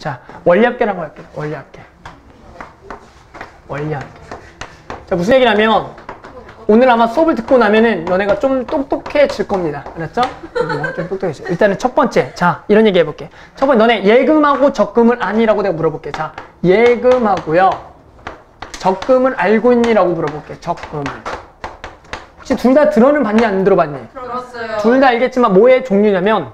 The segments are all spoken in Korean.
자, 원리합계라고 할게요. 원리합계. 자, 무슨 얘기냐면 오늘 아마 수업을 듣고 나면은 너네가 좀 똑똑해질 겁니다. 알았죠? 좀 똑똑해져. 일단은 첫 번째, 자, 이런 얘기 해볼게. 첫 번째, 너네 예금하고 적금을 아니라고 내가 물어볼게. 자, 예금하고요, 적금을 알고 있니라고 물어볼게. 적금을. 혹시 둘 다 들어는 봤니, 안 들어봤니? 들었어요. 둘 다 알겠지만 뭐의 종류냐면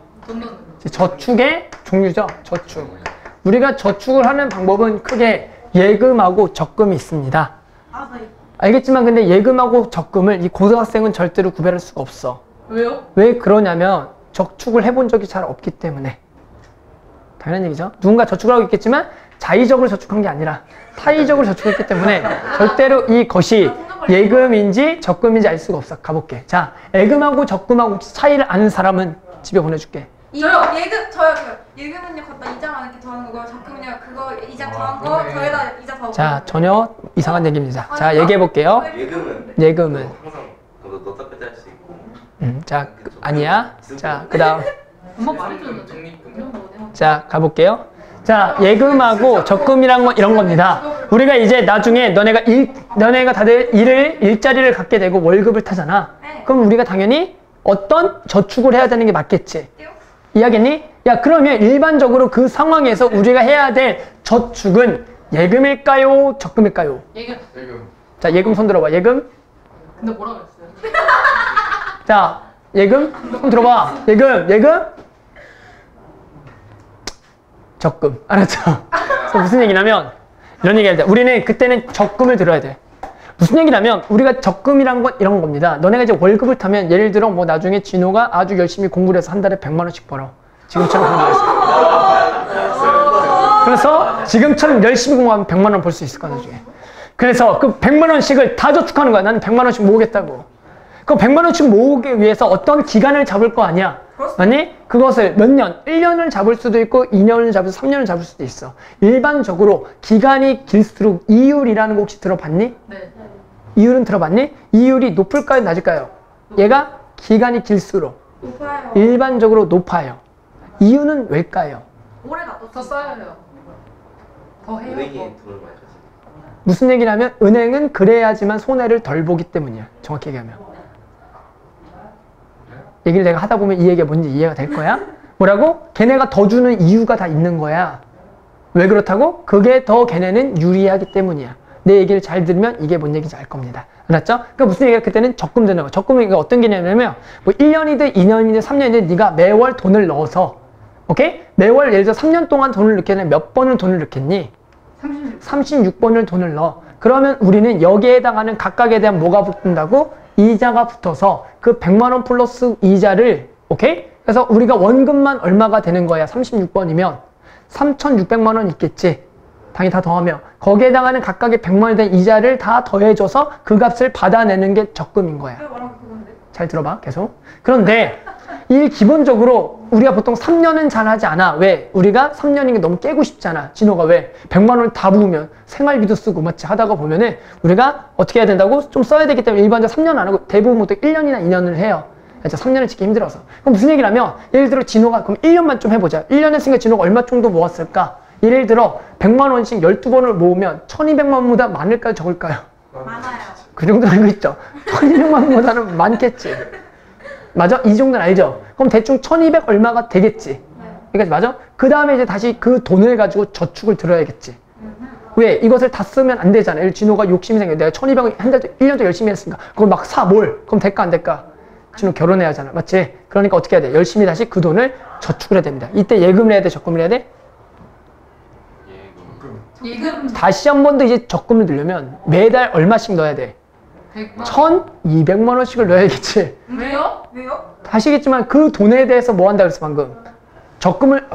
저축의 종류죠. 저축. 우리가 저축을 하는 방법은 크게 예금하고 적금이 있습니다. 알겠지만 근데 예금하고 적금을 이 고등학생은 절대로 구별할 수가 없어. 왜요? 왜 그러냐면 저축을 해본 적이 잘 없기 때문에. 당연한 얘기죠. 누군가 저축을 하고 있겠지만 자의적으로 저축한 게 아니라 타의적으로 저축했기 때문에 절대로 이것이 예금인지 적금인지 알 수가 없어. 가볼게. 자, 예금하고 적금하고 차이를 아는 사람은 집에 보내줄게. 저요. 저요. 예금은요, 갖다 이자 많은 게 더하는 거고요. 적금은요, 그거 이자 더한 거 더해다 이자 더. 자, 전혀 이상한 얘기입니다. 자, 얘기해 볼게요. 예금은 항상 넣다 뺐다 할 수 있고. 자, 아니야. 자, 그다음. 엄마 말해줬는데. 자, 가볼게요. 자, 예금하고 적금이란 건 이런 겁니다. 우리가 이제 나중에 너네가 다들 일자리를 갖게 되고 월급을 타잖아. 그럼 우리가 당연히 어떤 저축을 해야 되는 게 맞겠지. 이해하겠니? 야, 그러면 일반적으로 그 상황에서 우리가 해야 될 저축은 예금일까요? 적금일까요? 예금. 자, 예금 손 들어봐. 예금. 근데 뭐라 그랬어요? 자, 예금. 손 들어봐. 예금. 적금. 알았죠? 그래서 무슨 얘기냐면 이런 얘기 할 때 우리는 그때는 적금을 들어야 돼. 무슨 얘기냐면 우리가 적금이란 건 이런 겁니다. 너네가 이제 월급을 타면 예를 들어 뭐 나중에 진호가 아주 열심히 공부를 해서 한 달에 100만 원씩 벌어. 지금처럼 공부해서. 그래서 지금처럼 열심히 공부하면 100만 원 벌 수 있을 거야 나중에. 그래서 그 100만 원씩을 다 저축하는 거야. 나는 100만 원씩 모으겠다고. 그 100만 원씩 모으기 위해서 어떤 기간을 잡을 거 아니야. 아니 그것을 몇 년, 1년을 잡을 수도 있고 2년을 잡을 수도 3년을 잡을 수도 있어. 일반적으로 기간이 길수록 이율이라는 거 혹시 들어봤니? 네. 이율은 들어봤니? 이율이 높을까요? 낮을까요? 얘가 기간이 길수록 높아요. 일반적으로 높아요. 이유는 왜일까요? 오래 놔둬 더 쌓여요. 더 해요. 은행이 돈을 많이 가지. 무슨 얘기냐면 은행은 그래야지만 손해를 덜 보기 때문이야. 정확히 얘기하면. 얘기를 내가 하다 보면 이 얘기가 뭔지 이해가 될 거야? 뭐라고? 걔네가 더 주는 이유가 다 있는 거야. 왜 그렇다고? 그게 더 걔네는 유리하기 때문이야. 내 얘기를 잘 들으면 이게 뭔 얘기인지 알 겁니다. 알았죠? 그러니까 무슨 얘기가 그때는 적금 드는 거. 적금은 어떤 개념이냐면 뭐 1년이든 2년이든 3년이든 네가 매월 돈을 넣어서 오케이? 매월 예를 들어 3년 동안 돈을 넣게 되면 몇 번을 돈을 넣겠니? 36번을 돈을 넣어. 그러면 우리는 여기에 해당하는 각각에 대한 뭐가 붙는다고? 이자가 붙어서 그 100만 원 플러스 이자를 오케이? 그래서 우리가 원금만 얼마가 되는 거야? 36번이면 3,600만 원 있겠지. 당연히 다 더하면 거기에 해당하는 각각의 100만 원에 대한 이자를 다 더해줘서 그 값을 받아내는 게 적금인 거야. 잘 들어봐 계속. 그런데 이 기본적으로 우리가 보통 3년은 잘 하지 않아. 왜? 우리가 3년인 게 너무 깨고 싶잖아. 진호가 왜? 100만 원을 다 부으면 생활비도 쓰고 맞지 하다가 보면은 우리가 어떻게 해야 된다고? 좀 써야 되기 때문에 일반적으로 3년 안 하고 대부분 보통 1년이나 2년을 해요. 그래서 3년을 짓기 힘들어서. 그럼 무슨 얘기냐면 예를 들어 진호가 그럼 1년만 좀 해보자. 1년 했으니까 진호가 얼마 정도 모았을까? 예를 들어 100만 원씩 12번을 모으면 1200만 원보다 많을까요? 적을까요? 많아요. 그 정도 알고 있죠? 1200만 원보다는 많겠지. 맞아? 이 정도는 알죠? 그럼 대충 1200 얼마가 되겠지. 그러니까 맞아? 그 다음에 이제 다시 그 돈을 가지고 저축을 들어야겠지. 왜? 이것을 다 쓰면 안 되잖아. 예를 진호가 욕심이 생겨. 내가 1200을 한 달, 1년 동안 열심히 했으니까. 그걸 막 사, 뭘? 그럼 될까, 안 될까? 진호 결혼해야 하잖아. 맞지? 그러니까 어떻게 해야 돼? 열심히 다시 그 돈을 저축을 해야 됩니다. 이때 예금을 해야 돼? 적금을 해야 돼? 예금. 다시 한 번 더 이제 적금을 넣으려면 매달 얼마씩 넣어야 돼? 1,200만 원씩을 넣어야겠지. 왜요? 다시겠지만 그 돈에 대해서 뭐 한다 그랬어 방금? 적금을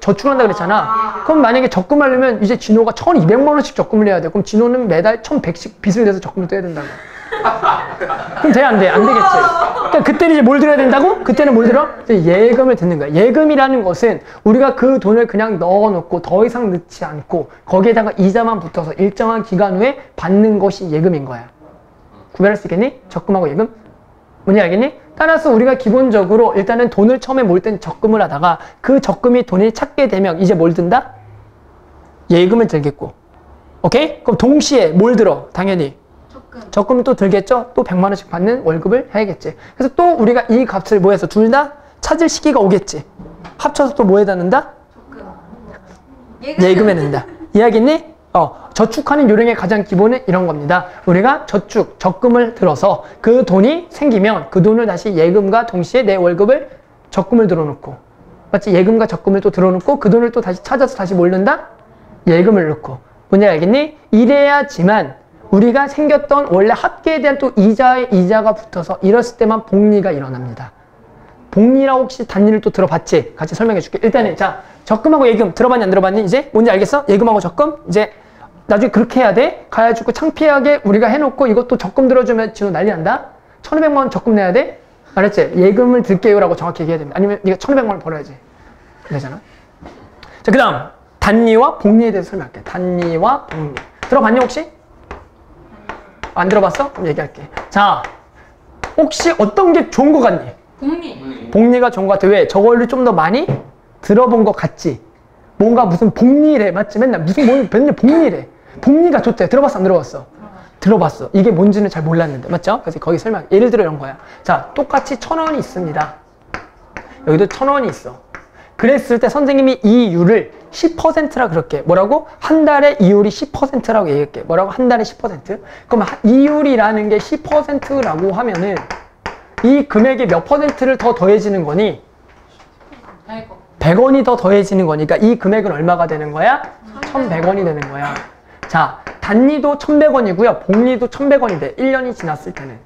저축을 한다 그랬잖아. 그럼 만약에 적금하려면 이제 진호가 1,200만 원씩 적금을 해야 돼. 그럼 진호는 매달 1,100씩 빚을 내서 적금을 떼야 된다고. 그럼 돼? 안 돼? 안 되겠지. 그러니까 그때는 이제 뭘 들어야 된다고? 그때는 뭘 들어? 이제 예금을 듣는 거야. 예금이라는 것은 우리가 그 돈을 그냥 넣어놓고 더 이상 넣지 않고 거기에다가 이자만 붙어서 일정한 기간 후에 받는 것이 예금인 거야. 구별할 수 있겠니? 적금하고 예금? 뭔지 알겠니? 따라서 우리가 기본적으로 일단은 돈을 처음에 모을 땐 적금을 하다가 그 적금이 돈이 찾게 되면 이제 뭘 든다? 예금을 들겠고. 오케이? 그럼 동시에 뭘 들어? 당연히 적금을 또 들겠죠? 또 100만 원씩 받는 월급을 해야겠지. 그래서 또 우리가 이 값을 뭐 해서 둘 다 찾을 시기가 오겠지. 합쳐서 또 뭐 해다 넣는다? 예금에 넣는다. 이해하겠니? 저축하는 요령의 가장 기본은 이런 겁니다. 우리가 저축, 적금을 들어서 그 돈이 생기면 그 돈을 다시 예금과 동시에 내 월급을 적금을 들어놓고, 맞지? 예금과 적금을 또 들어놓고 그 돈을 또 다시 찾아서 다시 뭘 넣는다? 예금을 넣고. 뭔지 알겠니? 이래야지만 우리가 생겼던 원래 합계에 대한 또 이자가 붙어서 이랬을 때만 복리가 일어납니다. 복리라고 혹시 단위를 또 들어봤지? 같이 설명해 줄게. 일단은 자, 적금하고 예금 들어봤니 안 들어봤니? 이제 뭔지 알겠어? 예금하고 적금? 이제 나중에 그렇게 해야 돼. 가야지고 창피하게 우리가 해놓고 이것도 적금 들어주면 지금 난리 난다? 1,200만 원 적금 내야 돼? 알았지? 예금을 들게요 라고 정확히 얘기해야 됩니다. 아니면 네가 1,200만 원 벌어야지. 되잖아? 자, 그 다음 단리와 복리에 대해서 설명할게. 단리와 복리. 들어봤니 혹시? 안 들어봤어? 그럼 얘기할게. 자, 혹시 어떤 게 좋은 것 같니? 복리가 좋은 것 같아. 왜? 저걸로 좀 더 많이 들어본 것 같지? 뭔가 무슨 복리래. 맞지? 맨날 맨날 복리래. 복리가 좋대. 들어봤어? 안 들어봤어? 들어봤어. 이게 뭔지는 잘 몰랐는데. 맞죠? 그래서 거기 설명. 예를 들어 이런 거야. 자, 똑같이 1,000원이 있습니다. 여기도 1,000원이 있어. 그랬을 때 선생님이 이 이율을 10%라 그럴게. 뭐라고? 한 달에 이율이 10%라고 얘기할게. 뭐라고? 한 달에 10%? 그럼 이율이라는 게 10%라고 하면은 이 금액이 몇 %를 더 더해지는 거니? 100원이 더 더해지는 거니까 이 금액은 얼마가 되는 거야? 1,100원이 되는 거야. 자, 단리도 1,100원이고요. 복리도 1,100원이 돼. 1년이 지났을 때는.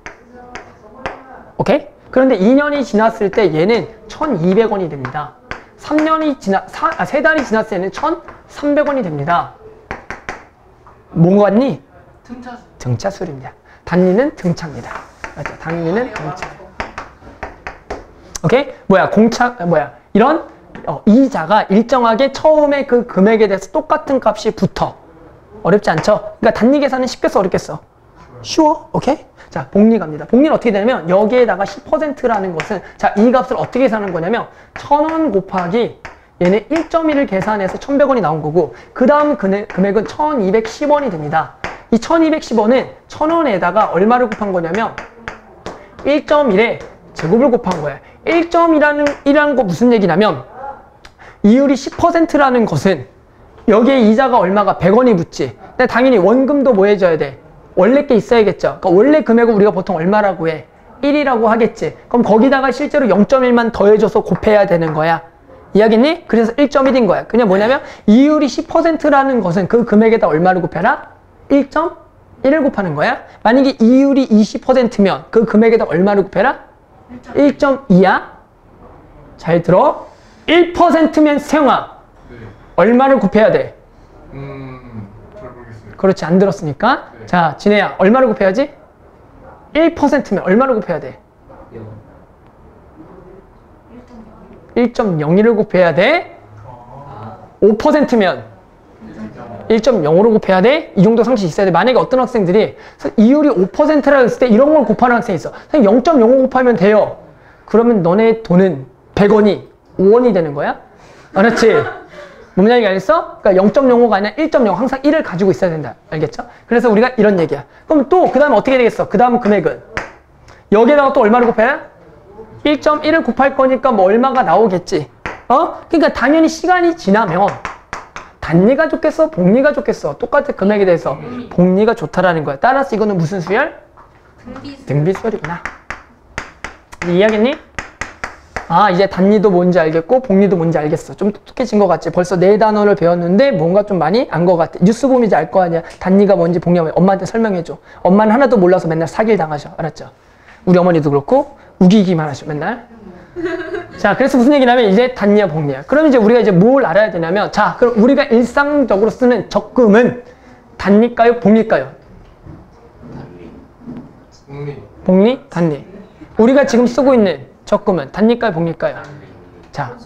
오케이? 그런데 2년이 지났을 때 얘는 1,200원이 됩니다. 3달이 지났을 때는 1,300원이 됩니다. 뭔 같니? 등차수입니다. 단리는 등차입니다. 맞죠? 단리는 등차. 오케이? 이런 이자가 일정하게 처음에 그 금액에 대해서 똑같은 값이 붙어. 어렵지 않죠? 그러니까 단리 계산은 쉽겠어, 어렵겠어? 쉬워? 오케이? 자, 복리 갑니다. 복리는 어떻게 되냐면 여기에다가 10%라는 것은 자, 이 값을 어떻게 계산하는 거냐면 1,000원 곱하기 얘는 1.1을 계산해서 1,100원이 나온 거고 그 다음 금액은 1,210원이 됩니다. 이 1,210원은 1,000원에다가 얼마를 곱한 거냐면 1.1에 제곱을 곱한 거야. 1.1이라는 거 무슨 얘기냐면 이율이 10%라는 것은 여기에 이자가 얼마가 100원이 붙지. 근데 당연히 원금도 뭐 해줘야 돼? 원래 게 있어야겠죠. 그러니까 원래 금액을 우리가 보통 얼마라고 해? 1이라고 하겠지. 그럼 거기다가 실제로 0.1만 더해줘서 곱해야 되는 거야. 이해하겠니? 그래서 1.1인 거야. 그냥 뭐냐면 이율이 10%라는 것은 그 금액에다 얼마를 곱해라? 1.1을 곱하는 거야. 만약에 이율이 20%면 그 금액에다 얼마를 곱해라? 1.2야? 잘 들어. 1%면 세영아 얼마를 곱해야 돼? 잘 모르겠어요. 그렇지, 안 들었으니까. 네. 자, 진혜야, 얼마를 곱해야지? 1%면 얼마를 곱해야 돼? 1.01을 곱해야 돼? 5%면 1.05로 곱해야 돼? 이 정도 상식이 있어야 돼. 만약에 어떤 학생들이 이율이 5%라고 했을 때 이런 걸 곱하는 학생이 있어. 0.05 곱하면 돼요. 그러면 너네 돈은 100원이 5원이 되는 거야? 알았지? 뭔 얘기 알겠어? 그러니까 0.05가 아니라 1.0 항상 1을 가지고 있어야 된다. 알겠죠? 그래서 우리가 이런 얘기야. 그럼 또 그 다음에 어떻게 되겠어? 그 다음 금액은 여기에다가 또 얼마를 곱해? 1.1을 곱할 거니까 뭐 얼마가 나오겠지. 그러니까 당연히 시간이 지나면 단리가 좋겠어? 복리가 좋겠어? 똑같은 금액에 대해서 복리가 좋다라는 거야. 따라서 이거는 무슨 수열? 등비수열이구나. 이해하겠니? 아, 이제 단리도 뭔지 알겠고 복리도 뭔지 알겠어. 좀 똑똑해진 것 같지? 벌써 4단어를 배웠는데 뭔가 좀 많이 안 것 같아. 뉴스 보면 이제 알 거 아니야. 단리가 뭔지 복리가 뭔지 엄마한테 설명해줘. 엄마는 하나도 몰라서 맨날 사기를 당하셔. 알았죠? 우리 어머니도 그렇고 우기기만 하셔 맨날. 자, 그래서 무슨 얘기냐면 이제 단리야 복리야. 그럼 이제 우리가 이제 뭘 알아야 되냐면 자, 그럼 우리가 일상적으로 쓰는 적금은 단리일까요? 복리일까요? 복리? 단리. 우리가 지금 쓰고 있는 적금은 단리일까요? 복리일까요? 자,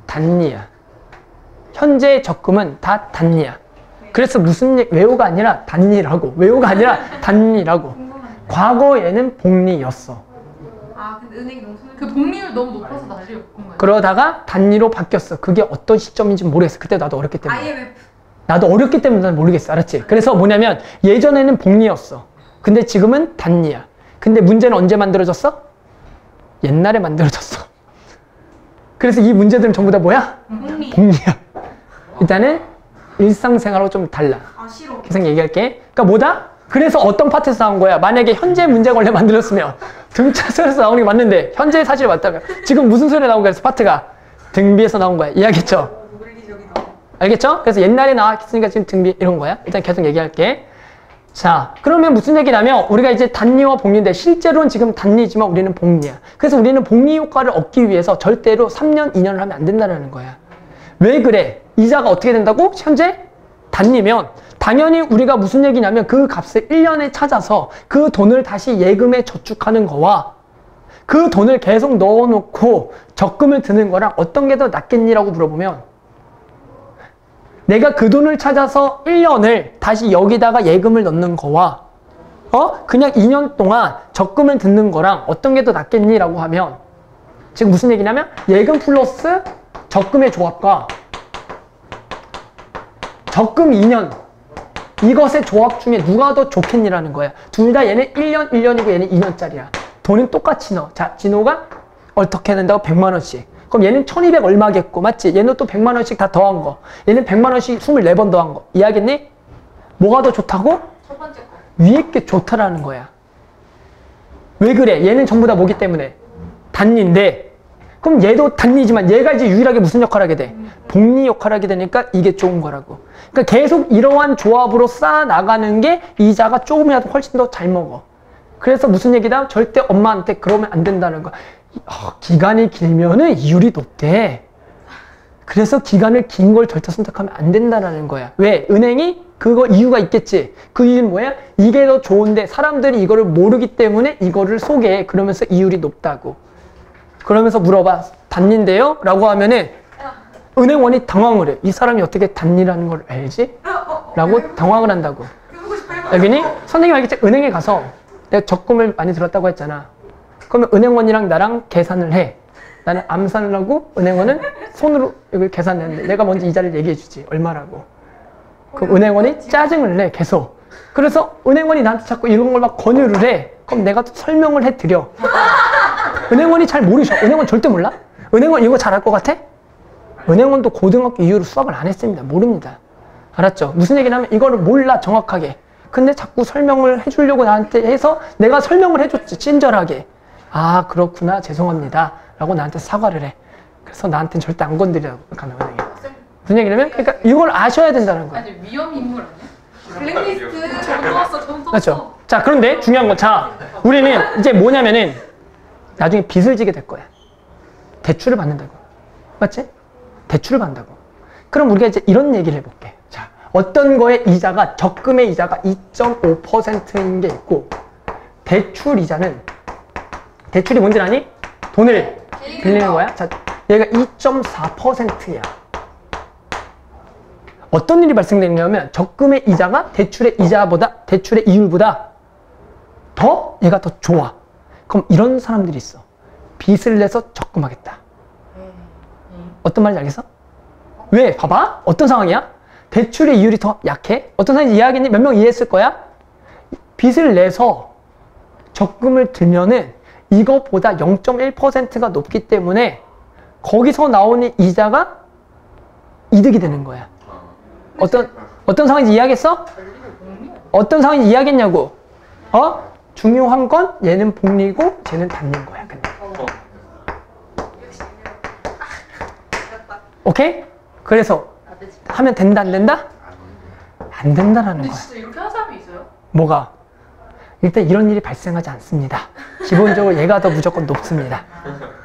단리야. 현재 적금은 다 단리야. 그래서 무슨 외우가 아니라 단리라고. 외우가 아니라 단리라고. 과거에는 복리였어. 아, 근데 은행이 너무 손해. 그 복리율 너무 높아서 난리 없는 거예요. 그러다가 단리로 바뀌었어. 그게 어떤 시점인지 모르겠어. 그때 나도 어렸기 때문에. IMF. 나도 어렵기 때문에 난 모르겠어. 알았지? 그래서 뭐냐면 예전에는 복리였어. 근데 지금은 단리야. 근데 문제는 언제 만들어졌어? 옛날에 만들어졌어. 그래서 이 문제들은 전부 다 뭐야? 복리. 복리야. 일단은 일상생활하고 좀 달라. 아 싫어. 계속 얘기할게. 그러니까 뭐다? 그래서 어떤 파트에서 나온 거야? 만약에 현재 문제가 원래 만들었으면 등차선에서 나오는 게 맞는데 현재 사실이 맞다면 지금 무슨 소리가 나온 거야? 그래서 파트가 등비에서 나온 거야. 이해하겠죠? 물리적이다. 알겠죠? 그래서 옛날에 나왔으니까 지금 등비 이런 거야. 일단 계속 얘기할게. 자, 그러면 무슨 얘기냐면 우리가 이제 단리와 복리인데 실제로는 지금 단리지만 우리는 복리야. 그래서 우리는 복리 효과를 얻기 위해서 절대로 3년, 2년을 하면 안 된다는 거야. 왜 그래? 이자가 어떻게 된다고? 현재 단리면 당연히 우리가 무슨 얘기냐면 그 값을 1년에 찾아서 그 돈을 다시 예금에 저축하는 거와 그 돈을 계속 넣어놓고 적금을 드는 거랑 어떤 게 더 낫겠니라고 물어보면 내가 그 돈을 찾아서 1년을 다시 여기다가 예금을 넣는 거와 그냥 2년 동안 적금을 듣는 거랑 어떤 게 더 낫겠니라고 하면 지금 무슨 얘기냐면 예금 플러스 적금의 조합과 적금 2년 이것의 조합 중에 누가 더 좋겠니라는 거야. 둘 다 얘는 1년 1년이고 얘는 2년짜리야. 돈은 똑같이 넣어. 자, 진호가 어떻게 낸다고 100만 원씩. 그럼 얘는 1200 얼마겠고, 맞지? 얘는 또 100만 원씩 다 더한 거. 얘는 100만 원씩 24번 더한 거. 이해하겠니? 뭐가 더 좋다고? 첫 번째 거. 위에 게 좋다라는 거야. 왜 그래? 얘는 전부 다 뭐기 때문에? 단리인데 그럼 얘도 단리지만 얘가 이제 유일하게 무슨 역할을 하게 돼? 복리 역할을 하게 되니까 이게 좋은 거라고. 그러니까 계속 이러한 조합으로 쌓아 나가는 게 이자가 조금이라도 훨씬 더 잘 먹어. 그래서 무슨 얘기다? 절대 엄마한테 그러면 안 된다는 거야. 기간이 길면은 이율이 높대. 그래서 기간을 긴 걸 절대 선택하면 안 된다는 거야. 왜? 은행이 그거 이유가 있겠지. 그 이유는 뭐야? 이게 더 좋은데 사람들이 이거를 모르기 때문에 이거를 소개해. 그러면서 이율이 높다고. 그러면서 물어봐. 단리인데요? 라고 하면은 은행원이 당황을 해. 이 사람이 어떻게 단리라는 걸 알지? 라고 당황을 한다고. 여기니? 선생님 알겠지? 은행에 가서 내가 적금을 많이 들었다고 했잖아. 그러면 은행원이랑 나랑 계산을 해. 나는 암산을 하고 은행원은 손으로 이걸 계산했는데 내가 먼저 이자를 얘기해 주지. 얼마라고. 그럼 은행원이 짜증을 내. 계속. 그래서 은행원이 나한테 자꾸 이런 걸 막 권유를 해. 그럼 내가 설명을 해드려. 은행원이 잘 모르셔. 은행원 절대 몰라? 은행원 이거 잘 알 것 같아? 은행원도 고등학교 이후로 수학을 안 했습니다. 모릅니다. 알았죠? 무슨 얘기냐면 이거를 몰라 정확하게. 근데 자꾸 설명을 해주려고 나한테 해서 내가 설명을 해줬지. 친절하게. 아 그렇구나 죄송합니다 라고 나한테 사과를 해. 그래서 나한테는 절대 안 건드리라고 가면 은행에. 무슨 얘기냐면 그러니까 이걸 아셔야 된다는 거야. 아니 위험 인물 아니야? 블랙리스트 전 넣었어. 전 넣었어. 그렇죠. 자 그런데 중요한 건 자 우리는 이제 뭐냐면은 나중에 빚을 지게 될 거야. 대출을 받는다고. 맞지? 대출을 받는다고. 그럼 우리가 이제 이런 얘기를 해볼게. 자, 어떤 거에 이자가 적금의 이자가 2.5%인 게 있고 대출 이자는 대출이 뭔지 아니? 돈을 빌리는 거야. 자, 얘가 2.4%야. 어떤 일이 발생되냐면 적금의 이자가 대출의 이자보다 대출의 이율보다 더 얘가 더 좋아. 그럼 이런 사람들이 있어. 빚을 내서 적금하겠다. 어떤 말인지 알겠어? 왜? 봐봐. 어떤 상황이야? 대출의 이율이 더 약해? 어떤 상황인지 이해하겠니? 몇 명 이해했을 거야? 빚을 내서 적금을 들면은 이것보다 0.1%가 높기 때문에 거기서 나오는 이자가 이득이 되는 거야. 어떤 상황인지 이해하겠어? 어떤 상황인지 이해하겠냐고. 중요한 건 얘는 복리고 쟤는 단리인 거야. 근데. 오케이? 그래서 하면 된다 안 된다? 안 된다라는 근데 거야. 진짜 이렇게 하는 사람이 있어요? 뭐가? 일단 이런 일이 발생하지 않습니다. 기본적으로 얘가 더 무조건 높습니다.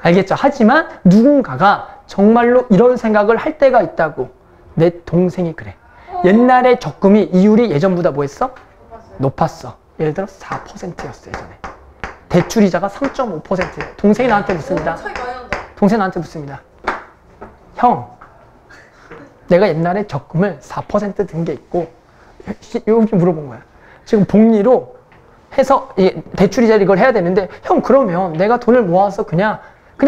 알겠죠? 하지만 누군가가 정말로 이런 생각을 할 때가 있다고. 내 동생이 그래. 옛날에 적금이 이율이 예전보다 뭐 했어? 높았어. 예를 들어 4%였어 예전에. 대출이자가 3.5%예요. 동생이 나한테 묻습니다. 차이 많이 난다. 동생이 나한테 묻습니다. 형, 내가 옛날에 적금을 4% 든 게 있고 이렇게 물어본 거야. 지금 복리로 해서 대출이자 이걸 해야 되는데 형 그러면 내가 돈을 모아서 그냥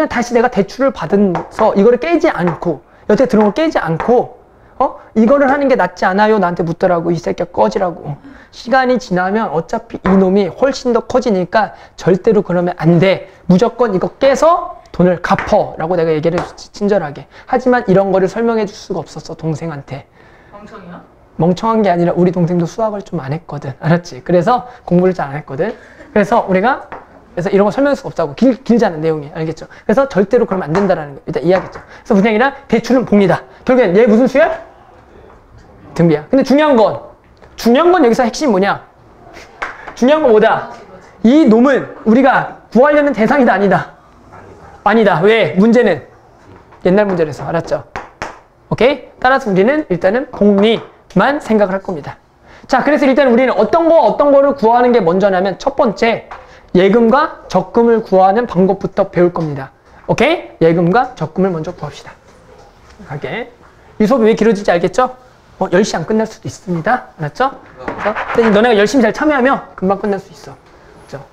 다시 내가 대출을 받아서 이거를 깨지 않고 여태 들어온 걸 깨지 않고 이거를 하는 게 낫지 않아요? 나한테 묻더라고. 이 새끼야 꺼지라고. 시간이 지나면 어차피 이놈이 훨씬 더 커지니까 절대로 그러면 안 돼. 무조건 이거 깨서 돈을 갚어 라고 내가 얘기를 했지, 친절하게. 하지만 이런 거를 설명해 줄 수가 없었어, 동생한테. 멍청이야? 멍청한 게 아니라 우리 동생도 수학을 좀 안 했거든. 알았지? 그래서 공부를 잘 안 했거든. 그래서 우리가 이런 거 설명할 수가 없다고. 길잖아, 내용이. 알겠죠? 그래서 절대로 그러면 안 된다라는 거 일단 이해하겠죠? 그래서 무슨 얘기냐? 대출은 봅니다. 결국엔 얘 무슨 수야? 등비야. 근데 중요한 건 여기서 핵심이 뭐냐? 중요한 건 뭐다? 이 놈은 우리가 구하려는 대상이다, 아니다? 아니다. 왜? 문제는 옛날 문제라서. 알았죠? 오케이? 따라서 우리는 일단은 복리만 생각을 할 겁니다. 자, 그래서 일단 우리는 어떤 거를 구하는 게 먼저냐면 첫 번째, 예금과 적금을 구하는 방법부터 배울 겁니다. 오케이? 예금과 적금을 먼저 구합시다. 갈게. 이 수업이 왜 길어질지 알겠죠? 10시 안 끝날 수도 있습니다. 알았죠? 그래서 너네가 열심히 잘 참여하면 금방 끝날 수 있어. 그렇죠?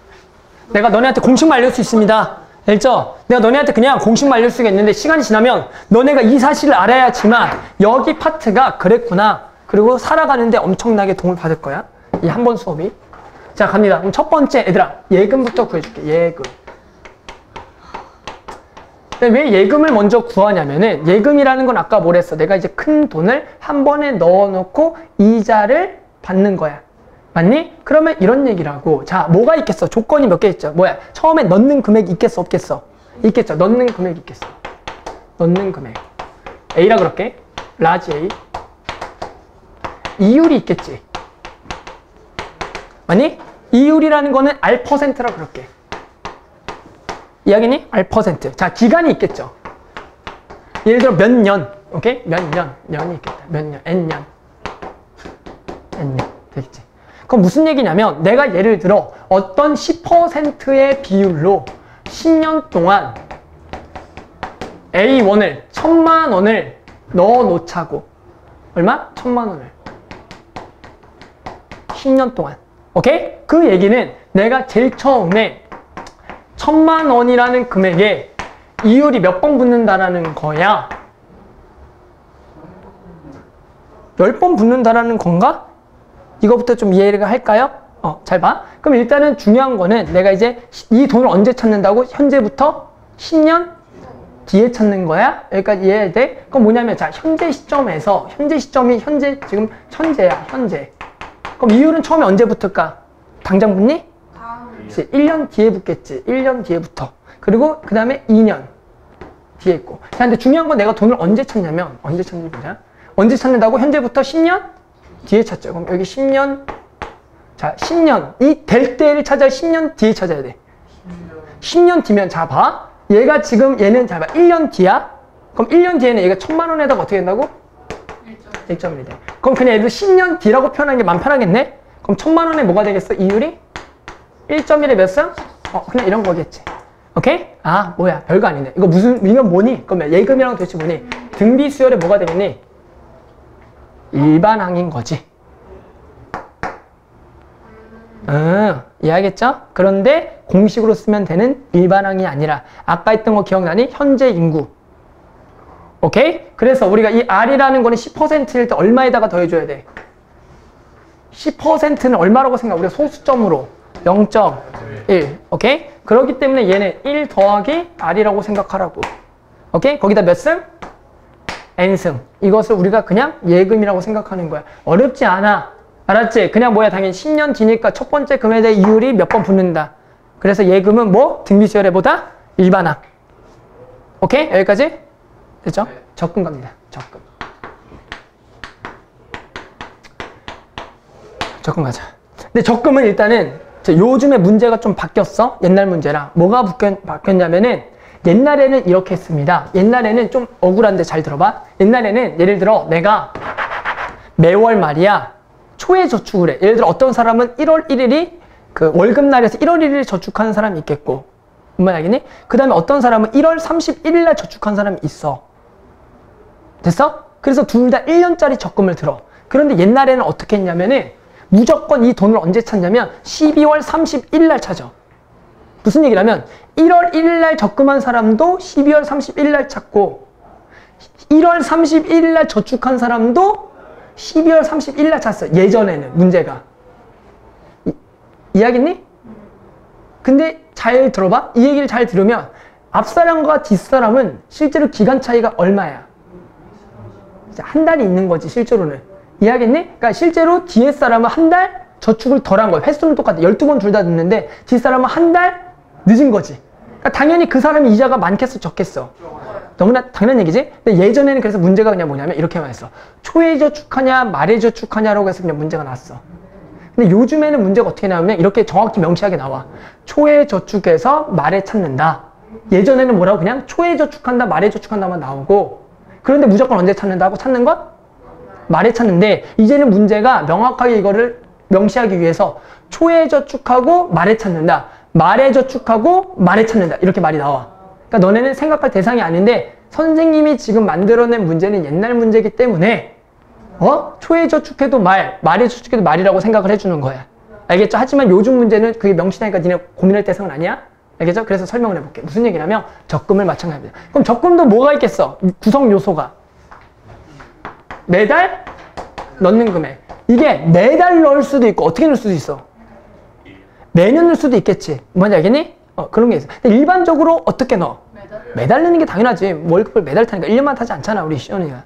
내가 너네한테 공식만 알릴 수 있습니다. 알죠? 내가 너네한테 그냥 공식만 알릴 수가 있는데 시간이 지나면 너네가 이 사실을 알아야지만 여기 파트가 그랬구나. 그리고 살아가는데 엄청나게 도움을 받을 거야. 이 한 번 수업이. 자, 갑니다. 그럼 첫 번째, 얘들아, 예금부터 구해줄게. 예금. 왜 예금을 먼저 구하냐면은, 예금이라는 건 아까 뭐랬어? 내가 이제 큰 돈을 한 번에 넣어놓고 이자를 받는 거야. 맞니? 그러면 이런 얘기라고. 자, 뭐가 있겠어? 조건이 몇 개 있죠? 뭐야? 처음에 넣는 금액이 있겠어? 없겠어? 있겠죠? 넣는 금액이 있겠어. 넣는 금액. A라 그럴게. 라지 A. 이율이 있겠지. 맞니? 이율이라는 거는 R%라 그럴게. 이해하겠니? R%. 자, 기간이 있겠죠. 예를 들어 몇 년. 오케이? 몇 년. 년이 있겠다. 몇 년. N년. N년. 되겠지. 그럼 무슨 얘기냐면 내가 예를 들어 어떤 10%의 비율로 10년 동안 A1을 1000만 원을 넣어 놓자고. 얼마? 1000만 원을. 10년 동안. 오케이? 그 얘기는 내가 제일 처음에 1000만 원이라는 금액에 이율이 몇 번 붙는다라는 거야. 10번 붙는다라는 건가? 이거부터 좀 이해를 할까요? 잘 봐. 그럼 일단은 중요한 거는 내가 이제 이 돈을 언제 찾는다고? 현재부터 10년 뒤에 찾는 거야? 여기까지 이해해야 돼? 그럼 뭐냐면, 자, 현재 시점이 현재 지금 현재야, 현재. 그럼 이율은 처음에 언제 붙을까? 당장 붙니? 그치, 1년 뒤에 붙겠지. 1년 뒤에부터. 그리고 그 다음에 2년 뒤에 있고. 자, 근데 중요한 건 내가 돈을 언제 찾냐면, 언제 찾는지 보자. 언제 찾는다고? 현재부터 10년 뒤에 찾죠. 그럼 여기 10년, 자, 10년. 이 될 때를 찾아야 10년 뒤에 찾아야 돼. 10년 뒤면, 자, 봐. 얘가 지금, 얘는 잘 봐. 1년 뒤야? 그럼 1년 뒤에는 얘가 1000만 원에다가 어떻게 된다고? 1.1이 돼. 그럼 그냥 얘도 10년 뒤라고 표현하는 게 마음 편하겠네? 그럼 1000만 원에 뭐가 되겠어? 이율이? 1.1에 몇 승? 그냥 이런 거겠지. 오케이? 아, 뭐야. 별거 아니네. 이건 뭐니? 그러면 예금이랑 도대체 뭐니? 등비 수열에 뭐가 되겠니? 일반항인 거지. 이해하겠죠? 그런데 공식으로 쓰면 되는 일반항이 아니라 아까 했던 거 기억나니? 현재 인구. 오케이? 그래서 우리가 이 R이라는 거는 10%일 때 얼마에다가 더해줘야 돼? 10%는 얼마라고 생각? 우리가 소수점으로 0.1. 오케이? 그렇기 때문에 얘는 1 더하기 R이라고 생각하라고. 오케이? 거기다 몇 승? N승. 이것을 우리가 그냥 예금이라고 생각하는 거야. 어렵지 않아. 알았지? 그냥 뭐야? 당연히 10년 뒤니까 첫 번째 금액에 대한 이율이 몇 번 붙는다. 그래서 예금은 뭐? 등비수열에보다 일반항. 오케이? 여기까지? 됐죠? 네. 적금 갑니다. 적금. 적금 가자. 근데 적금은 일단은 요즘에 문제가 좀 바뀌었어. 옛날 문제랑. 뭐가 바뀌었냐면은 옛날에는 이렇게 했습니다. 옛날에는 좀 억울한데 잘 들어봐. 옛날에는 예를 들어 내가 매월 말이야 초에 저축을 해. 예를 들어 어떤 사람은 1월 1일이 그 월급날에서 1월 1일에 저축하는 사람이 있겠고, 뭔 알겠니? 그 다음에 어떤 사람은 1월 31일 날 저축한 사람이 있어. 됐어? 그래서 둘 다 1년짜리 적금을 들어. 그런데 옛날에는 어떻게 했냐면은 무조건 이 돈을 언제 찾냐면 12월 31일 날 찾아. 무슨 얘기냐면 1월 1일 날 적금한 사람도 12월 31일 날 찾고 1월 31일 날 저축한 사람도 12월 31일 날 찼어. 예전에는 문제가. 이해하겠니? 근데 잘 들어봐. 이 얘기를 잘 들으면 앞사람과 뒷사람은 실제로 기간 차이가 얼마야? 한 달이 있는 거지 실제로는. 이해하겠니? 그러니까 실제로 뒤에 사람은 한 달 저축을 덜 한 거야. 횟수는 똑같아. 12번 둘 다 듣는데 뒷사람은 한 달 늦은 거지. 그러니까 당연히 그 사람이 이자가 많겠어 적겠어? 너무나 당연한 얘기지? 근데 예전에는 그래서 문제가 그냥 뭐냐면 이렇게만 했어. 초에 저축하냐 말에 저축하냐라고 해서 그냥 문제가 났어. 근데 요즘에는 문제가 어떻게 나오면 이렇게 정확히 명시하게 나와. 초에 저축해서 말에 찾는다. 예전에는 뭐라고 그냥 초에 저축한다 말에 저축한다만 나오고, 그런데 무조건 언제 찾는다고 찾는 건 말에 찾는데, 이제는 문제가 명확하게 이거를 명시하기 위해서 초에 저축하고 말에 찾는다, 말에 저축하고 말에 찾는다 이렇게 말이 나와. 그러니까 너네는 생각할 대상이 아닌데 선생님이 지금 만들어낸 문제는 옛날 문제이기 때문에 초에 저축해도 말, 말에 저축해도 말이라고 생각을 해주는 거야. 알겠죠? 하지만 요즘 문제는 그게 명시되니까 니네 고민할 대상은 아니야? 알겠죠? 그래서 설명을 해볼게. 무슨 얘기냐면 적금을 마찬가지입니다. 그럼 적금도 뭐가 있겠어? 구성 요소가 매달 넣는 금액. 이게 매달 넣을 수도 있고 어떻게 넣을 수도 있어? 매년 넣을 수도 있겠지. 뭔지 알겠니? 그런 게 있어. 근데 일반적으로 어떻게 넣어? 매달 넣는 게 당연하지. 월급을 매달 타니까 1년만 타지 않잖아 우리 시연이가.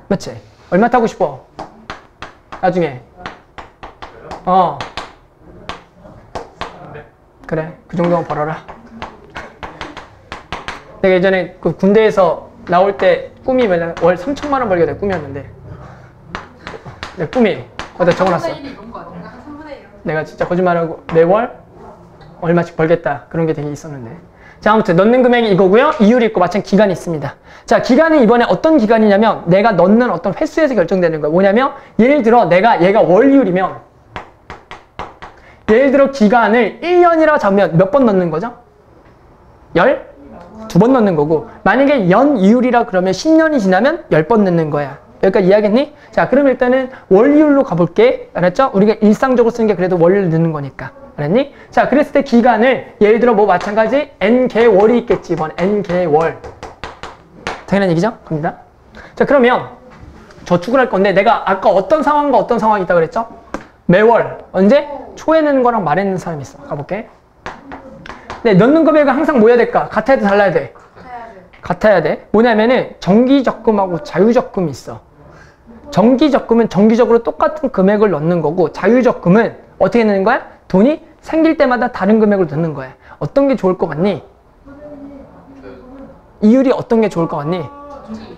맞지? 얼마 타고 싶어? 나중에. 그래, 그 정도만 벌어라. 내가 예전에 그 군대에서 나올 때 꿈이 뭐냐, 월 3천만 원 벌게 될 꿈이었는데, 내 꿈이 거기다 적어놨어. 내가 진짜 거짓말하고 매월 얼마씩 벌겠다 그런 게 되게 있었는데. 자, 아무튼 넣는 금액이 이거고요. 이율이 있고 마찬가지 기간이 있습니다. 자, 기간은 이번에 어떤 기간이냐면 내가 넣는 어떤 횟수에서 결정되는 거예요. 뭐냐면 예를 들어 얘가 월이율이면, 예를 들어 기간을 1년이라고 잡으면 몇 번 넣는 거죠? 12번 넣는 거고, 만약에 연이율이라 그러면 10년이 지나면 10번 넣는 거야. 여기까지 이해하겠니? 자, 그럼 일단은 월이율로 가볼게. 알았죠? 우리가 일상적으로 쓰는 게 그래도 월을 넣는 거니까. 알았니? 자, 그랬을 때 기간을 예를 들어 뭐 마찬가지 n개월이 있겠지. 이번 n개월. 당연한 얘기죠? 갑니다. 자, 그러면 저축을 할 건데 내가 아까 어떤 상황과 어떤 상황이 있다고 그랬죠? 매월. 언제? 초에 넣는 거랑 말에 넣는 사람이 있어. 가볼게. 네, 넣는 금액은 항상 뭐 해야 될까? 같아야 돼, 달라야 돼? 같아야 돼. 뭐냐면은 정기적금하고 자유적금이 있어. 정기적금은 정기적으로 똑같은 금액을 넣는 거고, 자유적금은 어떻게 넣는 거야? 돈이 생길 때마다 다른 금액을 넣는 거야. 어떤 게 좋을 것 같니? 이율이 어떤 게 좋을 것 같니?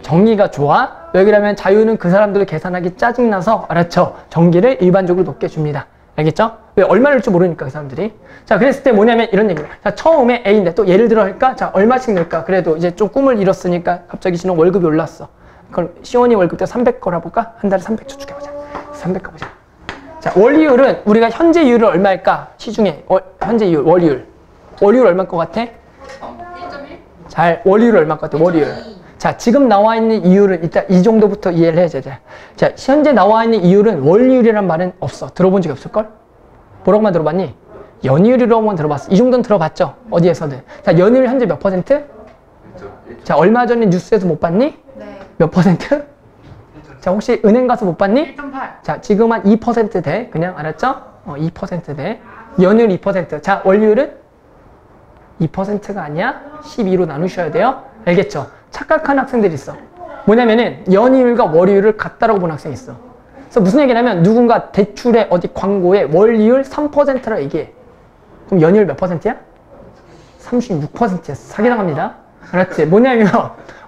정기가 좋아? 왜 그러면 자유는 그 사람들을 계산하기 짜증나서, 알았죠? 정기를 일반적으로 높게 줍니다. 알겠죠? 왜 얼마 넣을지 모르니까 그 사람들이. 자, 그랬을 때 뭐냐면 이런 얘기입니다. 자, 처음에 A인데 또 예를 들어 할까? 자, 얼마씩 넣을까? 그래도 이제 좀 꿈을 이뤘으니까 갑자기 지금 월급이 올랐어. 그럼 시원이 월급 때 300 걸어볼까? 한 달에 300 저축해보자. 300 가보자. 자, 월이율은 우리가 현재 이율을 얼마일까? 시중에 현재 이율, 월이율. 월이율 얼마일 것 같아? 1.1? 잘, 월이율 얼마일 것 같아? 월이율. 자, 지금 나와 있는 이율은 일단 이 정도부터 이해를 해야 돼. 자, 현재 나와 있는 이율은 월이율이란 말은 없어. 들어본 적이 없을걸? 뭐라고만 들어봤니? 연이율이라고만 들어봤어. 이 정도는 들어봤죠? 어디에서든. 자, 연이율 현재 몇 퍼센트? 자, 얼마 전에 뉴스에서 못 봤니? 네. 몇 퍼센트? 자, 혹시 은행 가서 못 봤니? 1.8. 자, 지금 한 2% 돼. 그냥 알았죠? 2% 돼. 연이율 2%. 자, 월이율은 2%가 아니야. 12로 나누셔야 돼요. 알겠죠? 착각한 학생들이 있어. 뭐냐면은 연이율과 월이율을 같다라고 보는 학생이 있어. 그래서 무슨 얘기냐면 누군가 대출에 어디 광고에 월이율 3%라 얘기해. 그럼 연이율 몇 퍼센트야? 36%야. 사기당합니다. 알았지? 뭐냐면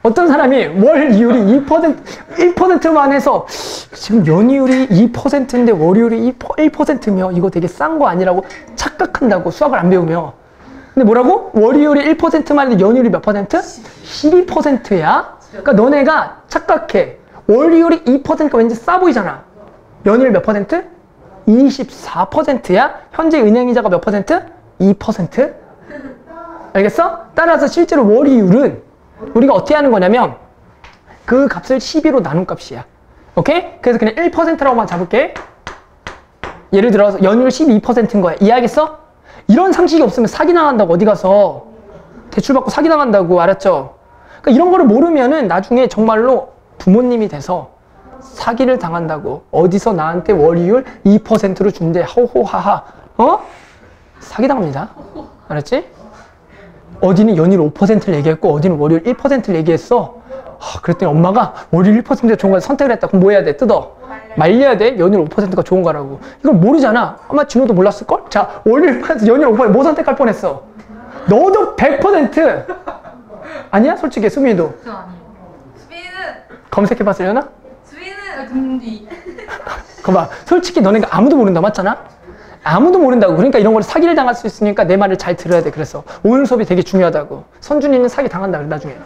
어떤 사람이 월이율이 1%만 해서 지금 연이율이 2%인데 월이율이 1%면 이거 되게 싼 거 아니라고 착각한다고, 수학을 안 배우며. 근데 뭐라고? 월이율이 1%만 해도 연이율이 몇 퍼센트? 12%야? 그러니까 너네가 착각해. 월이율이 2%가 왠지 싸 보이잖아. 연이율 몇 퍼센트? 24%야? 현재 은행이자가 몇 퍼센트? 2%? 알겠어? 따라서 실제로 월이율은 우리가 어떻게 하는 거냐면 그 값을 12로 나눈 값이야. 오케이? 그래서 그냥 1%라고만 잡을게. 예를 들어서 연이율 12%인 거야. 이해하겠어? 이런 상식이 없으면 사기당한다고. 어디 가서 대출받고 사기당한다고. 알았죠? 그러니까 이런 거를 모르면은 나중에 정말로 부모님이 돼서 사기를 당한다고. 어디서 나한테 월이율 2%로 준대. 호호하하. 사기 당합니다. 알았지? 어디는 연율 5%를 얘기했고 어디는 월요일 1%를 얘기했어. 그랬더니 엄마가 월요일 1%가 좋은 거 선택을 했다. 그럼 뭐 해야 돼? 뜯어. 말려야 돼? 연율 5%가 좋은 거라고. 이걸 모르잖아. 아마 진호도 몰랐을걸? 자, 월요일 1% 연율 5% 뭐 선택할 뻔했어? 너도 100%! 아니야? 솔직히 수민이도. 저 아니에요. 수빈은 검색해봤으려나? 금디. 거봐. 솔직히 너네가 아무도 모른다. 맞잖아? 아무도 모른다고. 그러니까 이런 걸 사기를 당할 수 있으니까 내 말을 잘 들어야 돼. 그래서 오늘 수업이 되게 중요하다고. 선준이는 사기 당한다. 나중에.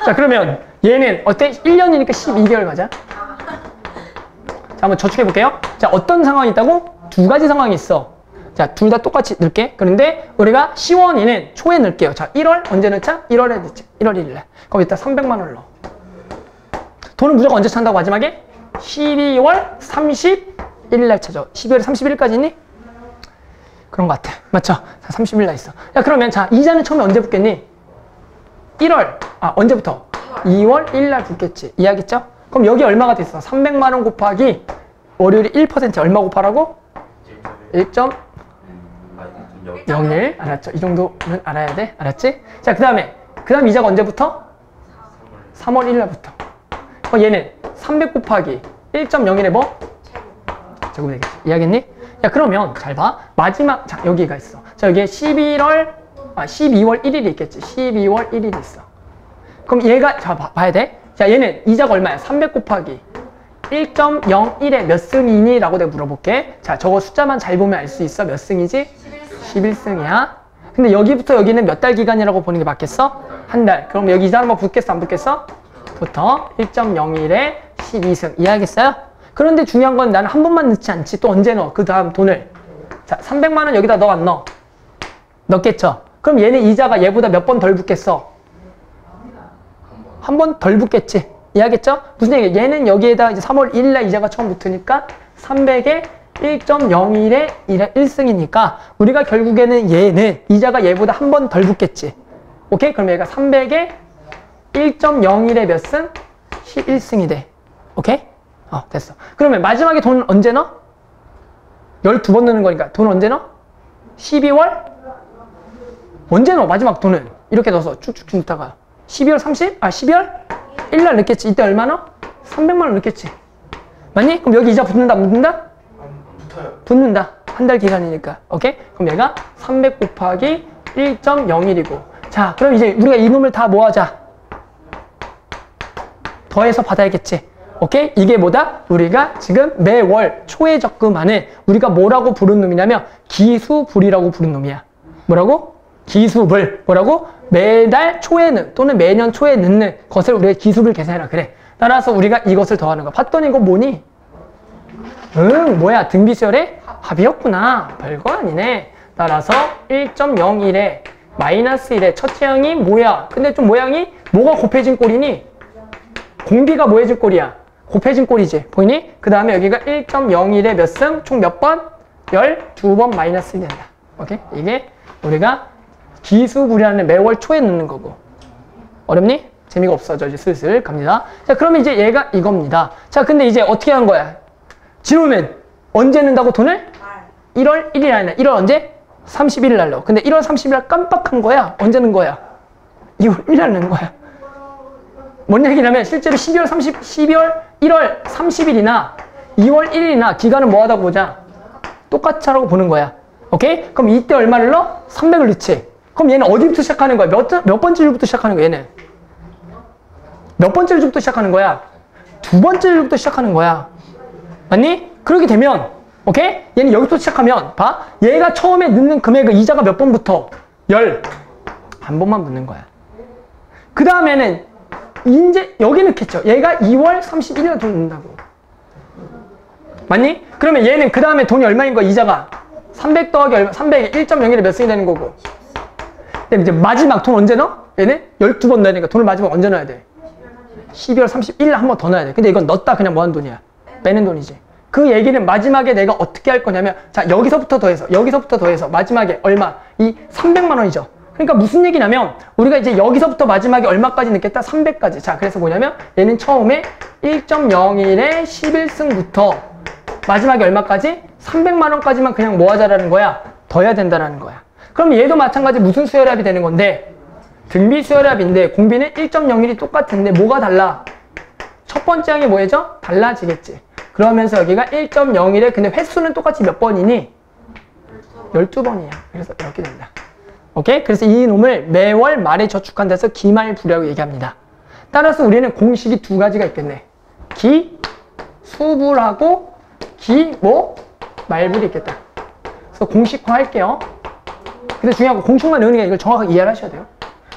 자, 그러면 얘는 어때? 1년이니까 12개월 가자. 자, 한번 저축해 볼게요. 자, 어떤 상황이 있다고? 두 가지 상황이 있어. 자, 둘 다 똑같이 넣을게. 그런데 우리가 시원이는 초에 넣을게요. 자, 1월 언제 넣자? 1월에 넣지. 1월 1일에. 그럼 이따 300만 원을 넣어. 돈은 무조건 언제 찬다고 마지막에? 12월 31일 날 찾아. 12월 31일까지 있니? 그런 것 같아. 맞죠? 자, 30일 날 있어. 야, 그러면 자, 이자는 처음에 언제 붙겠니? 1월. 언제부터? 2월 1일 날 붙겠지. 이해하겠죠? 그럼 여기 얼마가 됐어? 300만 원 곱하기 월요일에 1% 얼마 곱하라고? 1.01. 알았죠? 이 정도는 알아야 돼. 알았지? 자, 그 다음에 이자가 언제부터? 3월 1일 날부터. 얘는 300 곱하기 1.01에 뭐? 제곱이 되겠지. 이해하겠니? 야, 그러면 잘 봐. 마지막, 자, 여기가 있어. 자, 여기에 12월 1일이 있겠지. 12월 1일이 있어. 그럼 얘가, 자, 봐야 돼. 자, 얘는 이자가 얼마야? 300 곱하기 1.01에 몇 승이니? 라고 내가 물어볼게. 자, 저거 숫자만 잘 보면 알 수 있어. 몇 승이지? 11승이야. 근데 여기부터 여기는 몇 달 기간이라고 보는 게 맞겠어? 한 달. 그럼 여기 이자 한번 붙겠어? 안 붙겠어? 부터 1.01에 12승. 이해하겠어요? 그런데 중요한 건 나는 한 번만 넣지 않지. 또 언제 넣어? 그 다음 돈을. 자, 300만 원 여기다 넣어, 안 넣어? 넣겠죠? 그럼 얘는 이자가 얘보다 몇 번 덜 붙겠어? 한 번 덜 붙겠지. 이해하겠죠? 무슨 얘기야? 얘는 여기에다 이제 3월 1일 날 이자가 처음 붙으니까 300에 1.01에 1승이니까 우리가 결국에는 얘는 이자가 얘보다 한 번 덜 붙겠지. 오케이? 그럼 얘가 300에 1.01에 몇 승? 11승이 돼. 오케이? 됐어. 그러면 마지막에 돈은 언제 넣어? 12번 넣는 거니까 돈은 언제 넣어? 12월? 언제 넣어? 마지막 돈은 이렇게 넣어서 쭉쭉 넣다가 12월 12월 1일 넣겠지. 이때 얼마 넣어? 300만 원 넣겠지. 맞니? 그럼 여기 이자 붙는다, 안 붙는다? 붙어요. 붙는다. 한 달 기간이니까. 오케이? 그럼 얘가 300 곱하기 1.01이고. 자, 그럼 이제 우리가 이놈을 다 모아자. 더해서 받아야겠지. 오케이? 이게 뭐다? 우리가 지금 매월 초에 적금하는 우리가 뭐라고 부른 놈이냐면 기수불이라고 부른 놈이야. 뭐라고? 기수불. 뭐라고? 매달 초에는 또는 매년 초에 넣는 것을 우리가 기수불 계산해라. 그래. 따라서 우리가 이것을 더하는 거야. 봤더니 이거 뭐니? 뭐야? 등비수열의 합이었구나. 별거 아니네. 따라서 1.01에 마이너스 1에 첫째 항이 뭐야? 근데 좀 모양이 뭐가 곱해진 꼴이니? 공비가 뭐 해진 꼴이야? 곱해진 꼴이지. 보이니? 그 다음에 여기가 1.01에 몇 승? 총 몇 번? 12번 마이너스 1이 된다. 오케이? 이게 우리가 기수불이라는 매월 초에 넣는 거고. 어렵니? 재미가 없어져. 이제 슬슬 갑니다. 자, 그러면 이제 얘가 이겁니다. 자, 근데 이제 어떻게 하는 거야? 진호는 언제 넣는다고 돈을? 1월 1일 날 넣어. 1월 언제? 31일 날 넣어. 근데 1월 30일 날 깜빡한 거야? 언제 넣은 거야? 2월 1일 날 넣은 거야. 뭔 얘기냐면 실제로 1월 1월 30일이나 2월 1일이나 기간은 뭐 하다고 보자? 똑같이라고 보는 거야. 오케이? 그럼 이때 얼마를 넣어? 300을 넣지. 그럼 얘는 어디부터 시작하는 거야? 몇 번째 일부터 시작하는 거야, 얘는? 몇 번째 일부터 시작하는 거야? 두 번째 일부터 시작하는 거야. 맞니? 그렇게 되면, 오케이? 얘는 여기부터 시작하면, 봐. 얘가 처음에 넣는 금액의 이자가 몇 번부터? 한 번만 붙는 거야. 그 다음에는, 이제 여기 넣겠죠. 얘가 2월 31일에 돈 넣는다고. 맞니? 그러면 얘는 그 다음에 돈이 얼마인 거야, 이자가? 300 더하기 얼마? 300에 1.01에 몇 승이 되는 거고. 근데 이제 마지막 돈 언제 넣어? 얘는 12번 넣어야 되니까 돈을 마지막 언제 넣어야 돼? 12월 31일 한 번 더 넣어야 돼. 근데 이건 넣었다 그냥 뭐 하는 돈이야? 빼는 돈이지. 그 얘기는 마지막에 내가 어떻게 할 거냐면, 자, 여기서부터 더해서 마지막에 얼마? 이 300만 원이죠. 그러니까 무슨 얘기냐면 우리가 이제 여기서부터 마지막에 얼마까지 넣겠다? 300까지. 자, 그래서 뭐냐면 얘는 처음에 1.01에 11승부터 마지막에 얼마까지? 300만 원까지만 그냥 모아자라는 거야. 더 해야 된다라는 거야. 그럼 얘도 마찬가지 무슨 수열합이 되는 건데? 등비 수열합인데 공비는 1.01이 똑같은데 뭐가 달라? 첫 번째 항이 뭐예요? 달라지겠지. 그러면서 여기가 1.01에 근데 횟수는 똑같이 몇 번이니? 12번이야. 그래서 이렇게 된다. 오케이? 그래서 이 놈을 매월 말에 저축한다 해서 기말부라고 얘기합니다. 따라서 우리는 공식이 두 가지가 있겠네. 기, 수불하고 기, 뭐? 말불이 있겠다. 그래서 공식화 할게요. 근데 중요한 건 공식만 외우는 게 이걸 정확하게 이해를 하셔야 돼요.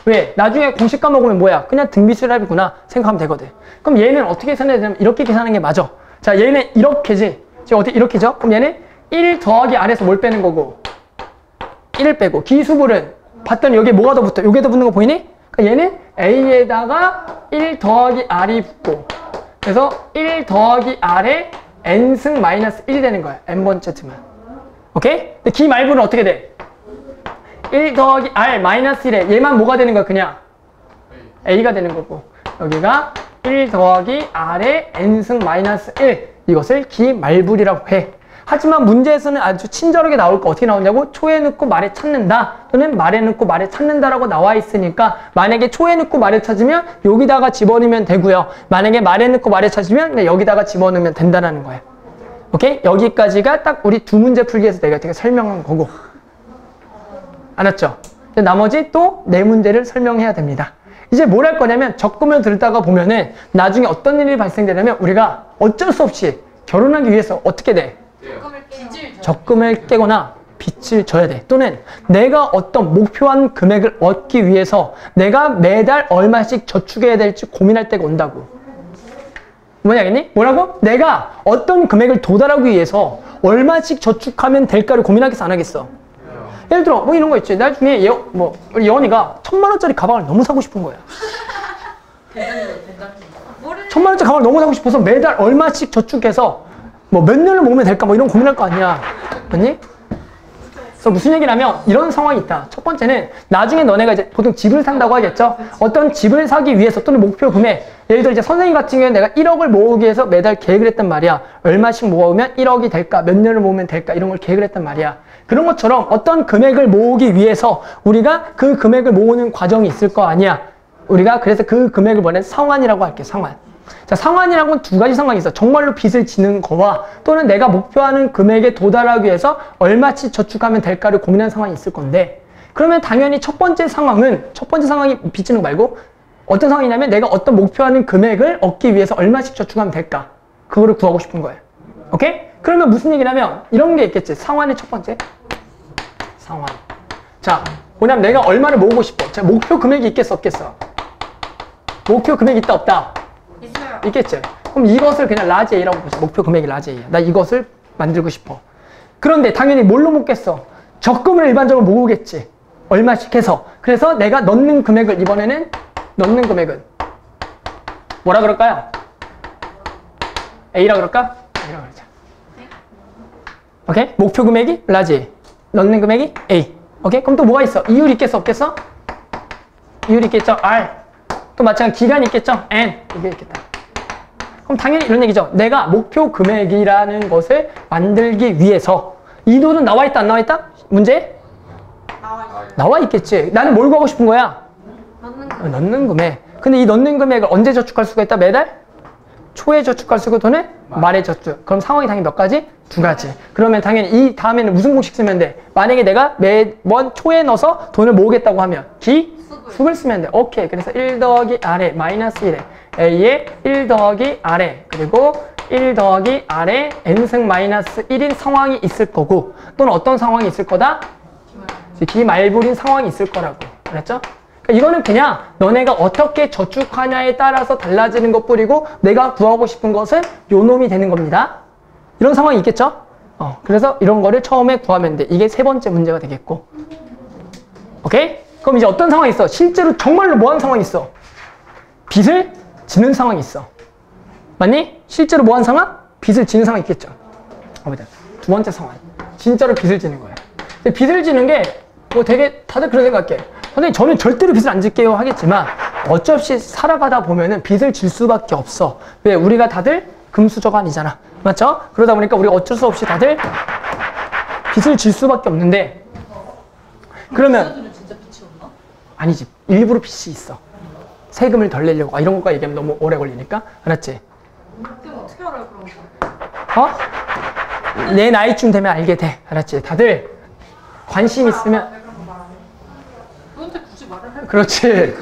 왜? 나중에 공식 까먹으면 뭐야? 그냥 등비수열합이구나 생각하면 되거든. 그럼 얘는 어떻게 계산해야 되냐면 이렇게 계산하는 게 맞아. 자, 얘는 이렇게지. 지금 어떻게 이렇게죠? 그럼 얘는 1 더하기 R에서 뭘 빼는 거고? 1을 빼고 기수불은 봤더니 여기에 뭐가 더 붙어? 여기에 더 붙는 거 보이니? 그러니까 얘는 A에다가 1 더하기 R이 붙고 그래서 1 더하기 R에 N승 마이너스 1이 되는 거야. N번째 틈은. 오케이? 근데 기말부는 어떻게 돼? 1 더하기 R 마이너스 1에 얘만 뭐가 되는 거야? 그냥 A가 되는 거고 여기가 1 더하기 R에 N승 마이너스 1 이것을 기말불이라고 해. 하지만 문제에서는 아주 친절하게 나올 거 어떻게 나오냐고 초에 넣고 말에 찾는다 또는 말에 넣고 말에 찾는다라고 나와 있으니까 만약에 초에 넣고 말에 찾으면 여기다가 집어넣으면 되고요. 만약에 말에 넣고 말에 찾으면 여기다가 집어넣으면 된다는 거예요. 오케이? 여기까지가 딱 우리 두 문제 풀기에서 내가 되게 설명한 거고 알았죠? 나머지 또 네 문제를 설명해야 됩니다. 이제 뭘 할 거냐면 적금을 들다가 보면은 나중에 어떤 일이 발생되냐면 우리가 어쩔 수 없이 결혼하기 위해서 어떻게 돼? 적금을 깨거나 빚을 져야 돼. 또는 내가 어떤 목표한 금액을 얻기 위해서 내가 매달 얼마씩 저축해야 될지 고민할 때가 온다고. 뭐냐겠니? 뭐라고? 내가 어떤 금액을 도달하기 위해서 얼마씩 저축하면 될까를 고민하겠어 안 하겠어? 예를 들어 뭐 이런 거 있지. 나중에 우리 예원이가 1000만 원짜리 가방을 너무 사고 싶은 거야. 1000만 원짜리 가방을 너무 사고 싶어서 매달 얼마씩 저축해서 뭐 몇 년을 모으면 될까 뭐 이런 고민할 거 아니야. 맞니? 그래서 무슨 얘기냐면 이런 상황이 있다. 첫 번째는 나중에 너네가 이제 보통 집을 산다고 하겠죠. 어떤 집을 사기 위해서 또는 목표 금액 예를 들어 이제 선생님 같은 경우에는 내가 1억을 모으기 위해서 매달 계획을 했단 말이야. 얼마씩 모으면 1억이 될까 몇 년을 모으면 될까 이런 걸 계획을 했단 말이야. 그런 것처럼 어떤 금액을 모으기 위해서 우리가 그 금액을 모으는 과정이 있을 거 아니야. 우리가 그래서 그 금액을 뭐냐 상환이라고 할게. 상환. 자, 상환이라고는 두 가지 상황이 있어. 정말로 빚을 지는 거와 또는 내가 목표하는 금액에 도달하기 위해서 얼마치 저축하면 될까를 고민하는 상황이 있을 건데 그러면 당연히 첫 번째 상황이 빚 지는 거 말고 어떤 상황이냐면 내가 어떤 목표하는 금액을 얻기 위해서 얼마씩 저축하면 될까 그거를 구하고 싶은 거예요. 오케이? 그러면 무슨 얘기냐면 이런 게 있겠지. 상환의 첫 번째 상환. 자, 뭐냐면 내가 얼마를 모으고 싶어. 자, 목표 금액이 있겠어 없겠어? 목표 금액이 있다 없다? 있어요. 있겠죠. 그럼 이것을 그냥 라지 A라고 보자. 목표 금액이 라지 A야. 나 이것을 만들고 싶어. 그런데 당연히 뭘로 모으겠어? 적금을 일반적으로 모으겠지. 얼마씩 해서. 그래서 내가 넣는 금액을 이번에는 넣는 금액은 뭐라 그럴까요? A라 그럴까? A라고 그러자. 오케이? 목표 금액이 라지 A. 넣는 금액이 A. 오케이? 그럼 또 뭐가 있어? 이율이 있겠어 없겠어? 이율이 있겠죠? R. 또 마찬가지 기간이 있겠죠? N. 이게 있겠다. 그럼 당연히 이런 얘기죠. 내가 목표 금액이라는 것을 만들기 위해서 이 돈은 나와 있다 안 나와 있다? 문제? 나와 있겠지. 나는 뭘 구하고 싶은 거야? 넣는 금액. 근데 이 넣는 금액을 언제 저축할 수가 있다? 매달? 초에 저축할 수 있고 또는 말에 저축. 그럼 상황이 당연히 몇 가지? 두 가지. 그러면 당연히 이 다음에는 무슨 공식 쓰면 돼? 만약에 내가 매번 초에 넣어서 돈을 모으겠다고 하면 수를 쓰면 돼. 오케이. 그래서 1 더하기 R에 마이너스 1에 A에 1 더하기 R에 그리고 1 더하기 R에 N승 마이너스 1인 상황이 있을 거고 또는 어떤 상황이 있을 거다? 기말불인 상황이 있을 거라고. 알았죠? 그러니까 이거는 그냥 너네가 어떻게 저축하냐에 따라서 달라지는 것뿐이고 내가 구하고 싶은 것은 요 놈이 되는 겁니다. 이런 상황이 있겠죠? 그래서 이런 거를 처음에 구하면 돼. 이게 세 번째 문제가 되겠고. 오케이? 그럼 이제 어떤 상황이 있어? 실제로 정말로 뭐 하는 상황이 있어? 빚을 지는 상황이 있어. 맞니? 실제로 뭐 하는 상황? 빚을 지는 상황이 있겠죠. 보자. 두 번째 상황. 진짜로 빚을 지는 거야. 근데 빚을 지는 게 뭐 되게 다들 그런 생각해. 선생님 저는 절대로 빚을 안 질게요 하겠지만 어쩔 수 없이 살아가다 보면은 빚을 질 수밖에 없어. 왜? 우리가 다들 금수저가 아니잖아. 맞죠? 그러다 보니까 우리가 어쩔 수 없이 다들 빚을 질 수밖에 없는데 그러면 진짜 빚이 없나? 아니지. 일부러 빚이 있어. 세금을 덜 내려고. 이런 것과 얘기하면 너무 오래 걸리니까. 알았지? 그럼 어떻게 알아요 그런 거? 어? 내 나이쯤 되면 알게 돼. 알았지? 다들 관심 있으면 왜 그런 거 말 안 해? 너한테 굳이 말을 할 그렇지.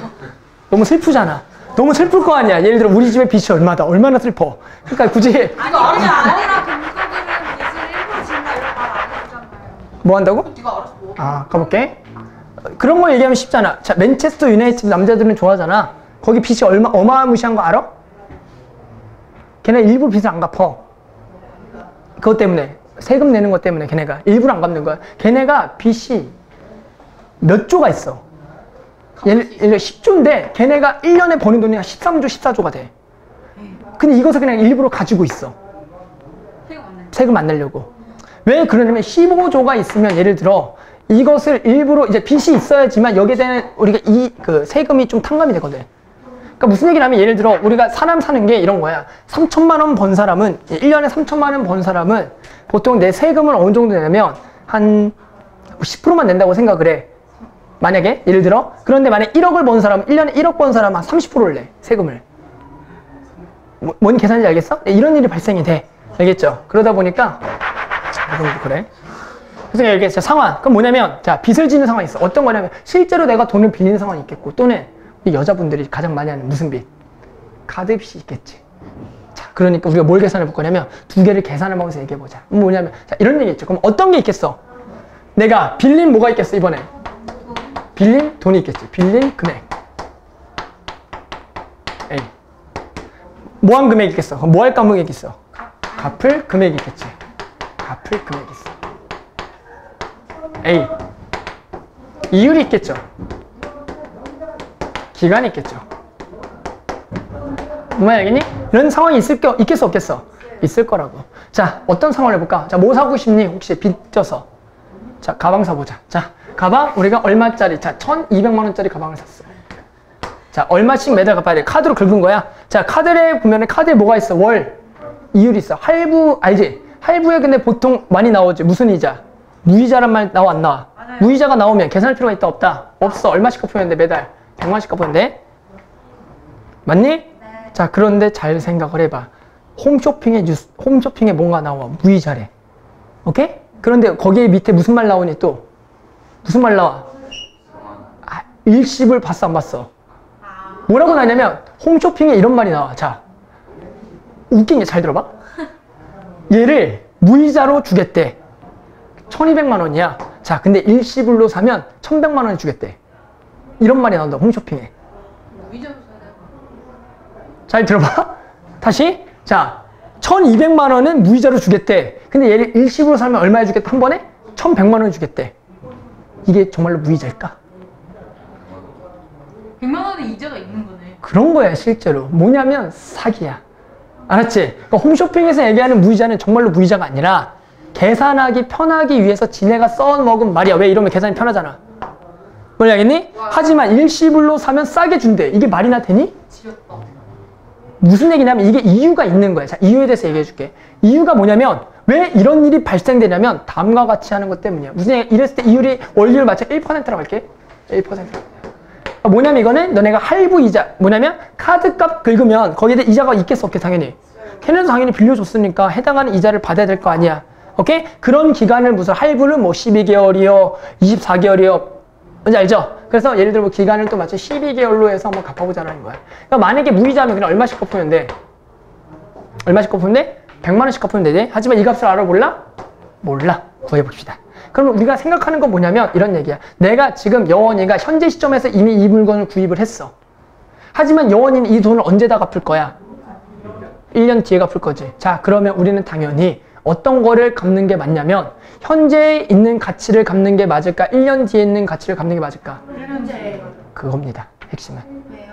너무 슬프잖아. 너무 슬플 거 아니야. 예를 들어 우리 집에 빚이 얼마다. 얼마나 슬퍼. 그러니까 굳이 아니 그게 아니라 금수저들은 빚을 일부러 진다 이런 말 안 했잖아요. 뭐 한다고? 네가 알아서 뭐. 아, 가볼게. 그런 거 얘기하면 쉽잖아. 자, 맨체스터 유나이티드 남자들은 좋아하잖아. 거기 빚이 어마무시한 거 알아? 걔네 일부러 빚을 안 갚어. 그것 때문에. 세금 내는 것 때문에 걔네가 일부러 안 갚는 거야. 걔네가 빚이 몇 조가 있어. 예를 들어 10조인데 걔네가 1년에 버는 돈이 한 13조, 14조가 돼. 근데 이것을 그냥 일부러 가지고 있어. 세금 안 내. 세금 안 내려고. 왜 그러냐면 15조가 있으면 예를 들어 이것을 일부러 이제 빚이 있어야지만 여기에 대한 우리가 그 세금이 좀 탕감이 되거든. 그러니까 무슨 얘기를 하면 예를 들어 우리가 사람 사는 게 이런 거야. 3천만 원 번 사람은 1년에 3천만 원 번 사람은 보통 내 세금을 어느 정도 내냐면 한 10%만 낸다고 생각을 해. 만약에 예를 들어 그런데 만약에 1억을 번 사람은 1년에 1억 번 사람은 한 30%를 내. 세금을. 뭔 계산인지 알겠어? 이런 일이 발생이 돼. 알겠죠? 그러다 보니까 그래. 그래서 이렇게 상황. 그럼 뭐냐면 자 빚을 지는 상황이 있어. 어떤 거냐면 실제로 내가 돈을 빌리는 상황이 있겠고 또는 여자분들이 가장 많이 하는 무슨 빚? 카드 빚이 있겠지. 자 그러니까 우리가 뭘 계산해 볼 거냐면 두 개를 계산해 보면서 얘기해 보자. 뭐냐면 자 이런 얘기 있죠. 그럼 어떤 게 있겠어? 내가 빌린 뭐가 있겠어 이번에? 빌린 돈이 있겠지. 빌린 금액. A. 뭐 한 금액이 있겠어? 그럼 뭐 할 금액이 있어? 갚을 금액이 있겠지. 갚을 금액이 있어. A. 이율이 있겠죠. 기간이 있겠죠. 뭔 알겠니? 이런 상황이 있겠어 없겠어? 있을 거라고. 자 어떤 상황을 해볼까? 자 뭐 사고 싶니? 혹시 빚져서. 자 가방 사보자. 자 가방 우리가 얼마짜리? 자 1200만 원짜리 가방을 샀어. 자 얼마씩 매달 갚아야 돼? 카드로 긁은 거야. 자 카드에 보면은 카드에 뭐가 있어? 월 이율이 있어. 할부 알지? 할부에 근데 보통 많이 나오지. 무슨 이자? 무이자란 말 나와 안 나와? 맞아요. 무이자가 나오면 계산할 필요가 있다 없다? 없어. 얼마씩 갚으면 돼 매달? 100만씩 갚으면 돼? 맞니? 네. 자 그런데 잘 생각을 해봐. 홈쇼핑에 뭔가 나와. 무이자래. 오케이? 그런데 거기에 밑에 무슨 말 나오니 또? 무슨 말 나와? 아, 일시불 봤어 안 봤어? 뭐라고 나냐면 홈쇼핑에 이런 말이 나와. 자 웃긴 게 잘 들어봐. 얘를 무이자로 주겠대. 1200만 원이야. 자 근데 일시불로 사면 1100만 원에 주겠대. 이런 말이 나온다 홈쇼핑에. 위자료 사야 돼. 잘 들어봐. 다시. 자 1200만 원은 무이자로 주겠대. 근데 얘를 일시불로 사면 얼마에 주겠다? 한 번에? 1100만 원에 주겠대. 이게 정말로 무이자일까? 100만 원에 이자가 있는 거네. 그런 거야 실제로. 뭐냐면 사기야. 알았지? 그러니까 홈쇼핑에서 얘기하는 무이자는 정말로 무이자가 아니라 계산하기 편하기 위해서 지네가 써먹은 말이야. 왜 이러면 계산이 편하잖아. 뭘 알겠니? 하지만 일시불로 사면 싸게 준대. 이게 말이나 되니? 지렸다. 무슨 얘기냐면 이게 이유가 있는 거야. 자, 이유에 대해서 얘기해 줄게. 이유가 뭐냐면 왜 이런 일이 발생되냐면 다음과 같이 하는 것 때문이야. 무슨 얘기? 이랬을 때 이율이 원리율 맞춰 1%라고 할게. 1%. 뭐냐면 이거는 너네가 할부 이자 뭐냐면 카드값 긁으면 거기에 대해 이자가 있겠어 없겠어 당연히. 걔네도 당연히 빌려줬으니까 해당하는 이자를 받아야 될 거 아니야. 오케이? 그런 기간을 무슨 할부는 뭐 12개월이요 24개월이요 뭔지 알죠? 그래서 예를 들어 뭐 기간을 또 마치 12개월로 해서 한번 갚아보자는 거야. 그러니까 만약에 무이자면 그냥 얼마씩 갚으면 돼? 얼마씩 갚으면 돼? 100만 원씩 갚으면 되지? 하지만 이 값을 알아 몰라? 몰라. 구해봅시다. 그럼 우리가 생각하는 건 뭐냐면 이런 얘기야. 내가 지금 여원이가 현재 시점에서 이미 이 물건을 구입을 했어. 하지만 여원이는 이 돈을 언제 다 갚을 거야? 1년 뒤에 갚을 거지. 자, 그러면 우리는 당연히 어떤 거를 갚는 게 맞냐면 현재 있는 가치를 갚는 게 맞을까? 1년 뒤에 있는 가치를 갚는 게 맞을까? 그겁니다. 핵심은. 왜요?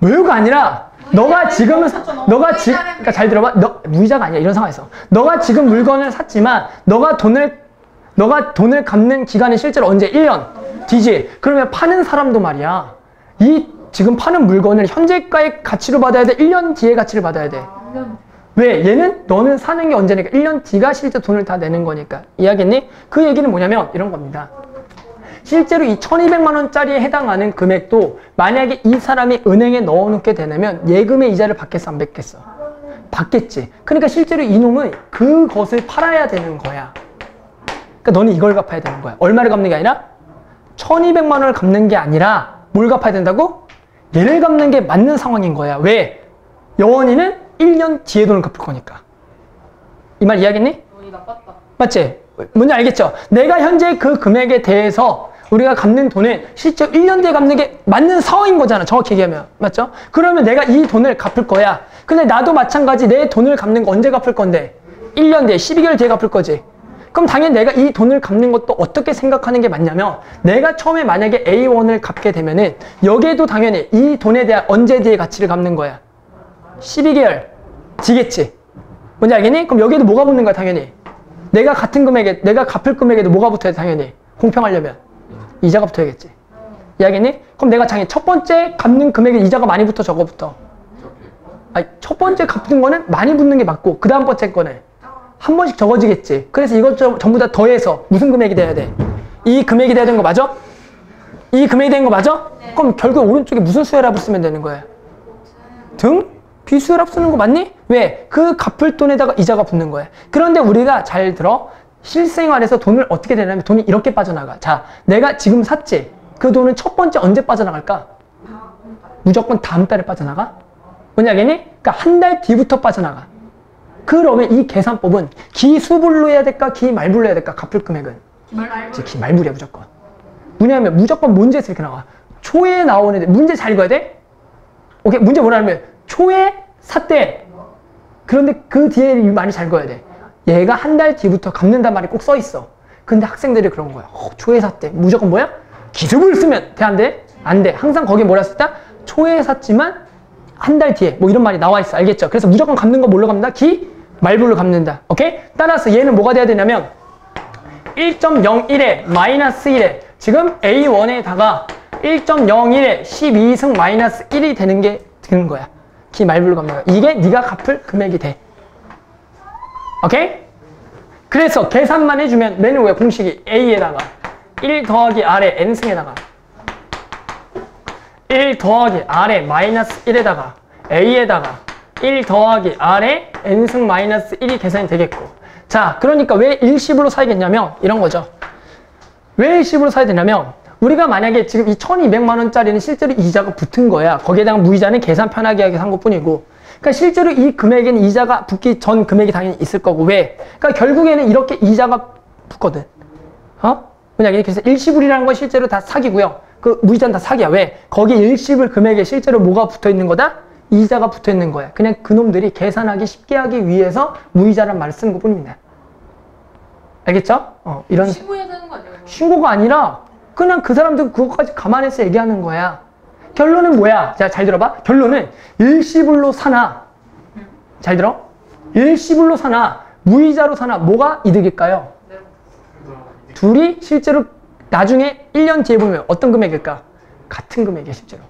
왜요가 아니라 너가 지금은 그러니까 잘 들어봐. 너 무이자가 아니야. 이런 상황에서 너가 지금 물건을 샀지만 너가 돈을 갚는 기간이 실제로 언제? 1년. D지. 그러면 파는 사람도 말이야. 이 지금 파는 물건을 현재가의 가치로 받아야 돼? 1년 뒤의 가치를 받아야 돼? 왜? 얘는 너는 사는 게 언제니까 1년 뒤가 실제 돈을 다 내는 거니까. 이해하겠니? 그 얘기는 뭐냐면 이런 겁니다. 실제로 이 1200만 원짜리에 해당하는 금액도 만약에 이 사람이 은행에 넣어놓게 되면 예금의 이자를 받겠어 안 받겠어? 받겠지. 그러니까 실제로 이놈은 그것을 팔아야 되는 거야. 그러니까 너는 이걸 갚아야 되는 거야. 얼마를 갚는 게 아니라 1200만 원을 갚는 게 아니라 뭘 갚아야 된다고? 얘를 갚는 게 맞는 상황인 거야. 왜? 영원이는 1년 뒤에 돈을 갚을 거니까. 이 말 이해하겠니? 돈이 나빴다. 맞지? 뭔지 알겠죠? 내가 현재 그 금액에 대해서 우리가 갚는 돈은 실제 1년 뒤에 갚는 게 맞는 상황인 거잖아. 정확히 얘기하면. 맞죠? 그러면 내가 이 돈을 갚을 거야. 근데 나도 마찬가지 내 돈을 갚는 거 언제 갚을 건데? 1년 뒤에, 12개월 뒤에 갚을 거지. 그럼 당연히 내가 이 돈을 갚는 것도 어떻게 생각하는 게 맞냐면 내가 처음에 만약에 A1을 갚게 되면은 여기에도 당연히 이 돈에 대한 언제 뒤에 가치를 갚는 거야? 12개월 뒤겠지. 뭔지 알겠니? 그럼 여기에도 뭐가 붙는 거야 당연히? 내가 같은 금액에 내가 갚을 금액에도 뭐가 붙어야 돼 당연히? 공평하려면 이자가 붙어야겠지. 이해하겠니? 그럼 내가 당연히 첫 번째 갚는 금액에 이자가 많이 붙어 적어 붙어? 아니, 첫 번째 갚는 거는 많이 붙는 게 맞고 그 다음 번째 거는 한 번씩 적어지겠지. 그래서 이것 전부 다 더해서 무슨 금액이 돼야 돼? 이 금액이 돼야 되는 거 맞아? 이 금액이 되는 거 맞아? 네. 그럼 결국 오른쪽에 무슨 수열합을 쓰면 되는 거야? 등? 비수열합 쓰는 거 맞니? 왜? 그 갚을 돈에다가 이자가 붙는 거야. 그런데 우리가 잘 들어. 실생활에서 돈을 어떻게 되냐면 돈이 이렇게 빠져나가. 자, 내가 지금 샀지? 그 돈은 첫 번째 언제 빠져나갈까? 무조건 다음 달에 빠져나가? 뭔지 알겠니? 그러니까 한 달 뒤부터 빠져나가. 그러면 이 계산법은 기수불로 해야 될까? 기말불로 해야 될까? 갚을 금액은? 기말불이야 무조건. 뭐냐면 무조건 문제에서 이렇게 나와. 초에 나오는 데 문제 잘 읽어야 돼? 오케이, 문제 뭐라면 초에 샀대. 그런데 그 뒤에 많이 잘 읽어야 돼. 얘가 한 달 뒤부터 갚는단 말이 꼭 써 있어. 근데 학생들이 그런 거야. 초에 샀대. 무조건 뭐야? 기수불 쓰면 돼? 안 돼? 안 돼. 항상 거기에 뭐라 썼다? 초에 샀지만 한 달 뒤에 뭐 이런 말이 나와 있어. 알겠죠? 그래서 무조건 갚는 거 뭘로 갚는다? 말불로 갚는다. 오케이? 따라서 얘는 뭐가 돼야 되냐면 1.01에 마이너스 1에 지금 A1에다가 1.01에 12승 마이너스 1이 되는 게 되는 거야. 말불로 갚는 거야. 이게 네가 갚을 금액이 돼. 오케이? 그래서 계산만 해주면 맨 위에 공식이 A에다가 1 더하기 R에 N승에다가 1 더하기 R에 마이너스 1에다가 A에다가 1 더하기 R에 N승 마이너스 1이 계산이 되겠고. 자, 그러니까 왜 일시불로 사야겠냐면 이런 거죠. 왜 일시불로 사야 되냐면 우리가 만약에 지금 이 1200만 원짜리는 실제로 이자가 붙은 거야. 거기에다가 무이자는 계산 편하게 하게 산 것뿐이고. 그러니까 실제로 이 금액에는 이자가 붙기 전 금액이 당연히 있을 거고. 왜? 그러니까 결국에는 이렇게 이자가 붙거든. 뭐냐? 그래서 일시불이라는 건 실제로 다 사기고요. 그 무이자는 다 사기야. 왜? 거기 일시불 금액에 실제로 뭐가 붙어 있는 거다? 이자가 붙어 있는 거야. 그냥 그놈들이 계산하기 쉽게 하기 위해서 무이자란 말을 쓰는 것 뿐입니다. 알겠죠? 이런. 신고해야 되는 거 아니에요? 신고가 아니라 그냥 그 사람들 그것까지 감안해서 얘기하는 거야. 결론은 뭐야? 자, 잘 들어봐. 결론은 일시불로 사나, 잘 들어? 일시불로 사나 무이자로 사나 뭐가 이득일까요? 둘이 실제로 나중에 1년 뒤에 보면 어떤 금액일까? 같은 금액이야 실제로.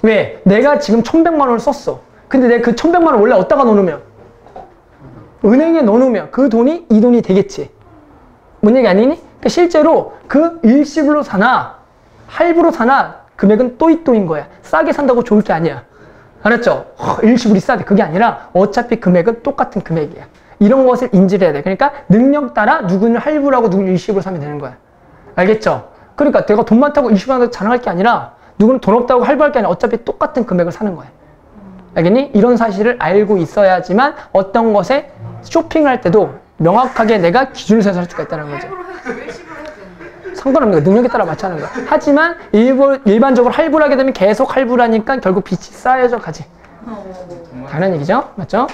왜? 내가 지금 1100만 원을 썼어. 근데 내가 그 1100만 원 원래 어디다가 넣어놓으면? 은행에 넣어놓으면 그 돈이 이 돈이 되겠지. 뭔 얘기 아니니? 그러니까 실제로 그 일시불로 사나 할부로 사나 금액은 또이또인 거야. 싸게 산다고 좋을 게 아니야. 알았죠? 일시불이 싸대. 그게 아니라 어차피 금액은 똑같은 금액이야. 이런 것을 인지를 해야 돼. 그러니까 능력 따라 누구는 할부라고 누구는 일시불로 사면 되는 거야. 알겠죠? 그러니까 내가 돈 많다고 일시불로 자랑할 게 아니라 누구는 돈 없다고 할부할 게 아니라 어차피 똑같은 금액을 사는 거야. 알겠니? 이런 사실을 알고 있어야지만 어떤 것에 쇼핑할 때도 명확하게 내가 기준을 세서 할 수가 있다는 거죠. 할부로 해도 일시불로 해도 되는데. 상관없는 거야. 능력에 따라 맞춰 하는 거야. 하지만 일반적으로 할부를 하게 되면 계속 할부라니까 결국 빚이 쌓여져 가지. 당연한 얘기죠? 맞죠?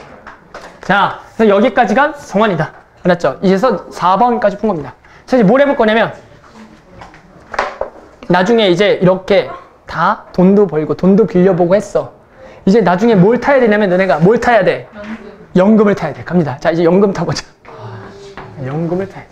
자, 그래서 여기까지가 성환이다. 알았죠? 이제서 4번까지 푼 겁니다. 자, 이제 뭘 해볼 거냐면 나중에 이제 이렇게 다 돈도 벌고 돈도 빌려보고 했어. 이제 나중에 뭘 타야 되냐면 너네가 뭘 타야 돼? 연금을 타야 돼. 갑니다. 자, 이제 연금 타보자. 연금을 타야 돼.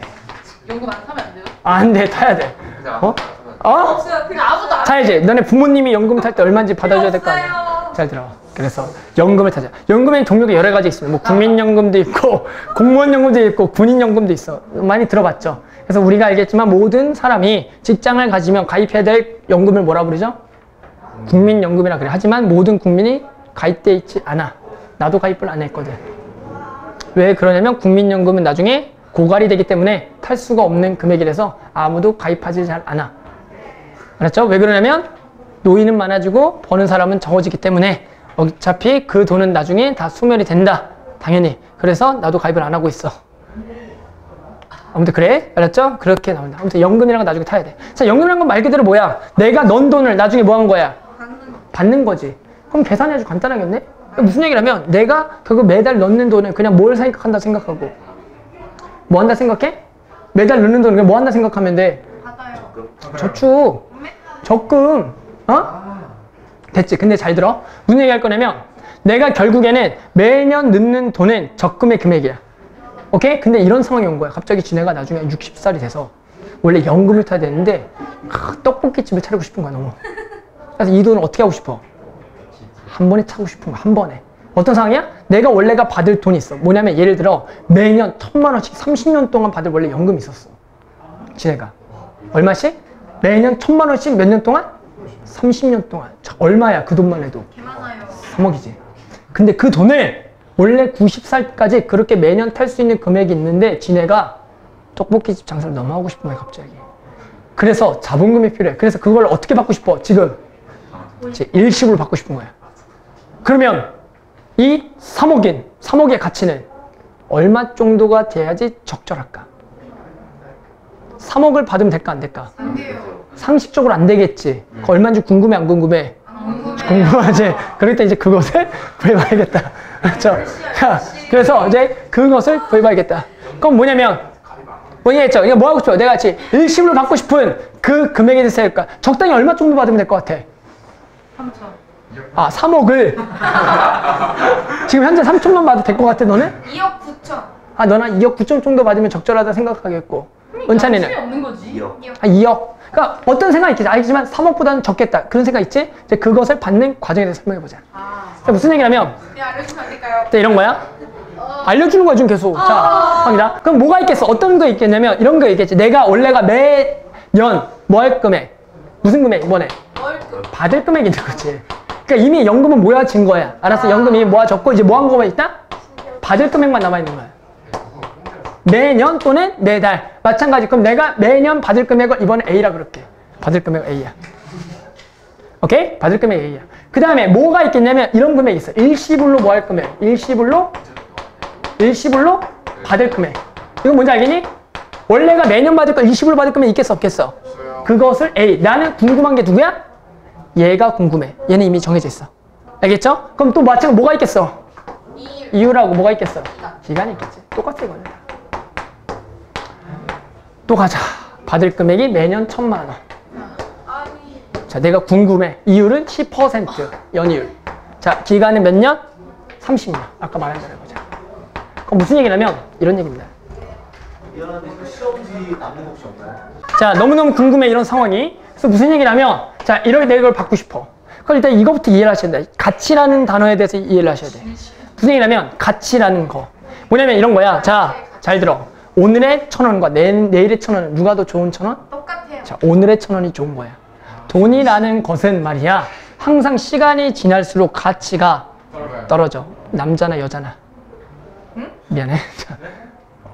연금 안 타면 안 돼요? 안 돼. 타야 돼. 근데 어? 아무도 어? 없어요. 필요 아무도 없어요. 자 이제 너네 부모님이 연금 탈 때 얼마인지 받아줘야 될 거 아니야. 없어요. 잘 들어. 그래서 연금을 타자. 연금엔 종류가 여러 가지 있습니다. 뭐 국민연금도 있고 공무원연금도 있고 군인연금도 있어. 많이 들어봤죠. 그래서 우리가 알겠지만 모든 사람이 직장을 가지면 가입해야 될 연금을 뭐라 부르죠? 국민연금이라 그래. 하지만 모든 국민이 가입돼 있지 않아. 나도 가입을 안 했거든. 왜 그러냐면 국민연금은 나중에 고갈이 되기 때문에 탈 수가 없는 금액이라서 아무도 가입하지 잘 않아. 알았죠? 왜 그러냐면 노인은 많아지고 버는 사람은 적어지기 때문에 어차피 그 돈은 나중에 다 소멸이 된다. 당연히. 그래서 나도 가입을 안 하고 있어. 아무튼 그래? 알았죠? 그렇게 나온다. 아무튼 연금이라는 건 나중에 타야 돼. 자, 연금이라는 건 말 그대로 뭐야? 내가 넌 돈을 나중에 뭐 한 거야? 받는 거지. 그럼 계산이 아주 간단하겠네? 무슨 얘기냐면 내가 그거 매달 넣는 돈을 그냥 뭘 생각한다 생각하고 뭐 한다 생각해? 매달 넣는 돈을 그냥 뭐 한다 생각하면 돼? 받아요. 저축, 적금, 어? 됐지. 근데 잘 들어. 무슨 얘기 할 거냐면 내가 결국에는 매년 넣는 돈은 적금의 금액이야. 오케이? 근데 이런 상황이 온 거야. 갑자기 지네가 나중에 60살이 돼서 원래 연금을 타야 되는데 떡볶이집을 차리고 싶은 거야 너무. 그래서 이 돈을 어떻게 하고 싶어? 한 번에 차고 싶은 거야. 한 번에. 어떤 상황이야? 내가 원래가 받을 돈이 있어. 뭐냐면 예를 들어 매년 1000만 원씩 30년 동안 받을 원래 연금이 있었어. 지네가. 얼마씩? 매년 1000만 원씩 몇 년 동안? 30년 동안. 자, 얼마야 그 돈만 해도? 개 많아요. 3억이지. 근데 그 돈을 원래 90살까지 그렇게 매년 탈 수 있는 금액이 있는데 지네가 떡볶이집 장사를 너무 하고 싶은 거야 갑자기. 그래서 자본금이 필요해. 그래서 그걸 어떻게 받고 싶어? 지금 일시불로 받고 싶은 거야. 그러면 이 3억의 가치는 얼마 정도가 돼야지 적절할까? 3억을 받으면 될까 안 될까? 안 돼요. 상식적으로 안 되겠지. 그거 얼마인지 궁금해 안 궁금해? 궁금하지? 그럴 때 이제 그것을 구해봐야겠다. 그렇죠? 자, 그래서 이제 그것을 구해봐야겠다. 그럼 뭐냐면 뭐냐겠죠? 이거 뭐 하고 싶어? 내가 같이 일시불로 받고 싶은 그 금액에 대해서 할까? 적당히 얼마 정도 받으면 될 것 같아? 3천. 아, 3억을 지금 현재 3천만 받아도 될 것 같아 너는? 2억 9천. 아, 너는 2억 9천 정도 받으면 적절하다 생각하겠고 은찬이는? 힘이 없는 거지. 2억. 아, 2억. 그러니까 어떤 생각이 있겠지. 알겠지만 3억보다는 적겠다. 그런 생각 있지? 이제 그것을 받는 과정에 대해서 설명해보자. 자, 무슨 얘기냐면 그냥 알려주면 안 될까요? 자, 이런 거야. 알려주는 거야 지금 계속. 자, 갑니다. 그럼 뭐가 있겠어? 어떤 거 있겠냐면 이런 거 있겠지. 내가 원래가 매년 뭐 할 금액? 무슨 금액 이번에? 월급. 받을 금액이 있는 거지. 그러니까 이미 연금은 모아진 거야. 알았어? 연금이 모아졌고 이제 뭐 한 거만 있다? 받을 금액만 남아있는 거야. 매년 또는 매달. 마찬가지. 그럼 내가 매년 받을 금액을 이번에 A라 그럴게. 받을 금액 A야. 오케이? 받을 금액 A야. 그 다음에 뭐가 있겠냐면 이런 금액이 있어. 일시불로 뭐 할 금액? 일시불로 받을 금액. 이거 뭔지 알겠니? 원래가 매년 받을 거 일시불로 받을 금액 있겠어 없겠어? 그것을 A. 나는 궁금한 게 누구야? 얘가 궁금해. 얘는 이미 정해져 있어. 알겠죠? 그럼 또 마찬가지 뭐가 있겠어? 이유라고 뭐가 있겠어? 기간이 있겠지. 똑같아 이거는. 또 가자. 받을 금액이 매년 1000만 원. 아니. 자, 내가 궁금해. 이율은 10% 연이율. 자, 기간은 몇 년? 30년. 아까 말한 대로 해보자. 그럼 무슨 얘기냐면 이런 얘기입니다. 미안한데 시험지 남는 거 혹시 없나요? 자, 너무너무 궁금해 이런 상황이. 그래서 무슨 얘기냐면 자, 이렇게 내가 이걸 받고 싶어. 그럼 일단 이거부터 이해를 하셔야 돼. 가치라는 단어에 대해서 이해를 하셔야 돼. 무슨 얘기냐면 가치라는 거. 뭐냐면 이런 거야. 자, 잘 들어. 오늘의 1000원과 내일의 1000원은 누가 더 좋은 1000원? 똑같아요. 자, 오늘의 1000원이 좋은 거야. 돈이라는 것은 말이야. 항상 시간이 지날수록 가치가 떨어져. 남자나 여자나. 미안해.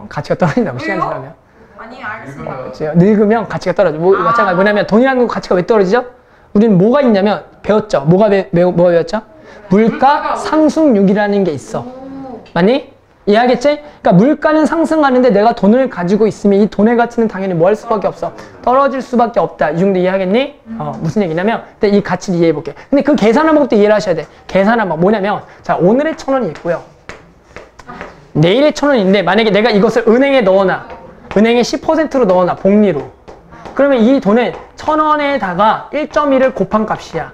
가치가 떨어진다고 시간이 왜요? 지나면. 아니 알겠습니다. 늙으면 가치가 떨어져. 마찬가지. 뭐냐면 돈이라는 거 가치가 왜 떨어지죠? 우리는 뭐가 있냐면 배웠죠. 뭐가 배웠죠? 물가 상승률이라는 게 있어. 맞니? 이해하겠지? 그러니까 물가는 상승하는데 내가 돈을 가지고 있으면 이 돈의 가치는 당연히 뭐 할 수밖에 없어? 떨어질 수밖에 없다. 이 정도 이해하겠니? 무슨 얘기냐면 이 가치를 이해해볼게. 근데 그 계산한 방법도 이해를 하셔야 돼. 계산한 방법 뭐냐면 자, 오늘의 1000원이 있고요. 내일의 1000원인데 만약에 내가 이것을 은행에 넣어놔. 은행에 10%로 넣어놔. 복리로. 그러면 이 돈은 1000원에다가 1.1을 곱한 값이야.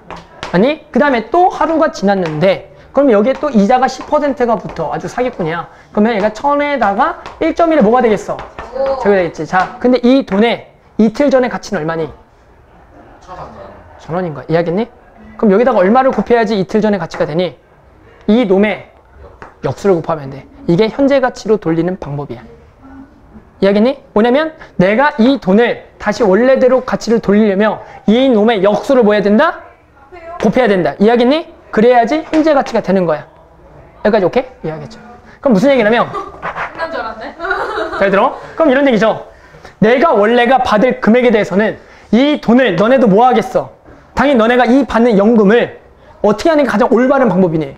아니? 그 다음에 또 하루가 지났는데 그럼 여기에 또 이자가 10%가 붙어. 아주 사기꾼이야. 그러면 얘가 1000원에다가 1.1에 뭐가 되겠어? 저게 되겠지. 자, 근데 이 돈에 이틀 전의 가치는 얼마니? 1,000원인 거야. 이해하겠니? 그럼 여기다가 얼마를 곱해야지 이틀 전의 가치가 되니? 이 놈의 역수를 곱하면 돼. 이게 현재 가치로 돌리는 방법이야. 이해하겠니? 뭐냐면 내가 이 돈을 다시 원래대로 가치를 돌리려면 이 놈의 역수를 뭐 해야 된다? 곱해야 된다. 이해하겠니? 그래야지 현재 가치가 되는 거야. 여기까지 오케이? 이해하겠죠? 그럼 무슨 얘기냐면 끝난 줄 알았네. 잘 들어? 그럼 이런 얘기죠. 내가 원래가 받을 금액에 대해서는 이 돈을 너네도 뭐 하겠어? 당연히 너네가 이 받는 연금을 어떻게 하는 게 가장 올바른 방법이니?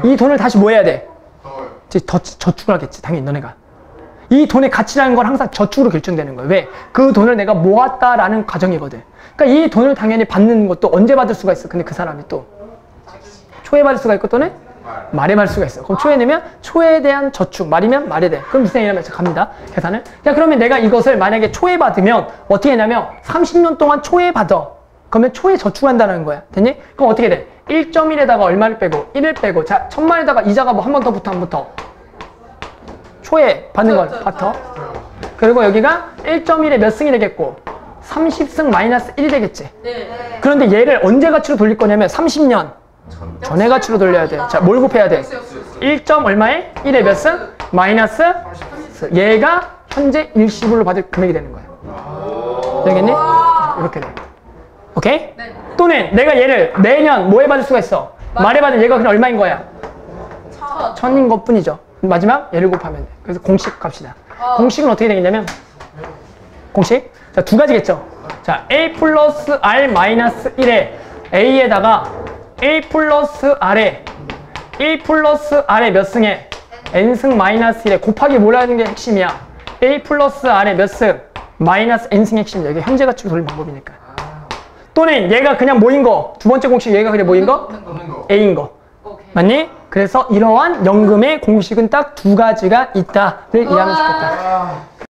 이 돈을 다시 뭐 해야 돼? 저축을 하겠지. 당연히 너네가. 이 돈의 가치라는 건 항상 저축으로 결정되는 거예요. 왜? 그 돈을 내가 모았다라는 과정이거든. 그러니까 이 돈을 당연히 받는 것도 언제 받을 수가 있어? 근데 그 사람이 또 초에 받을 수가 있고 또는 말에 받을 수가 있어. 그럼 초에 내면 초에 대한 저축, 말이면 말에 대해. 그럼 무슨 얘기냐면 갑니다. 계산을. 자, 그러면 내가 이것을 만약에 초에 받으면 어떻게 했냐면 30년 동안 초에 받아. 그러면 초에 저축한다는 거야. 됐니? 그럼 어떻게 돼? 1.1에다가 얼마를 빼고 1을 빼고 자 1000만에다가 이자가 뭐 한 번 더 붙어 안 붙어? 초에 받는 건 받어. 그리고 여기가 1.1에 몇 승이 되겠고 30승 마이너스 1이 되겠지. 네. 그런데 얘를 언제 가치로 돌릴 거냐면 30년 전에 가치로 돌려야 돼. 자, 뭘 곱해야 돼? 1. 얼마에? 1에 몇 승? 마이너스 얘가 현재 일시불로 받을 금액이 되는 거야. 되겠니? 이렇게 돼. 오케이? 네. 또는 내가 얘를 매년 뭐에 받을 수가 있어? 말에 받은 얘가 그냥 얼마인 거야? 1000인 것 뿐이죠. 마지막 얘를 곱하면 돼. 그래서 공식 갑시다. 공식은 어떻게 되겠냐면 공식? 자, 두 가지겠죠. 자, a 플러스 r 마이너스 1에 a에다가 a 플러스 r에 1 플러스 r에 몇 승에 n승 마이너스 1에 곱하기 뭐라는 게 핵심이야. a 플러스 r에 몇 승 마이너스 n승이 핵심이야. 이게 현재 가치로 돌리는 방법이니까. 또는 얘가 그냥 뭐인 거? 두 번째 공식 얘가 그냥 뭐인 거? a인 거. 오케이. 맞니? 그래서 이러한 연금의 공식은 딱 두 가지가 있다를 이해하면 좋겠다.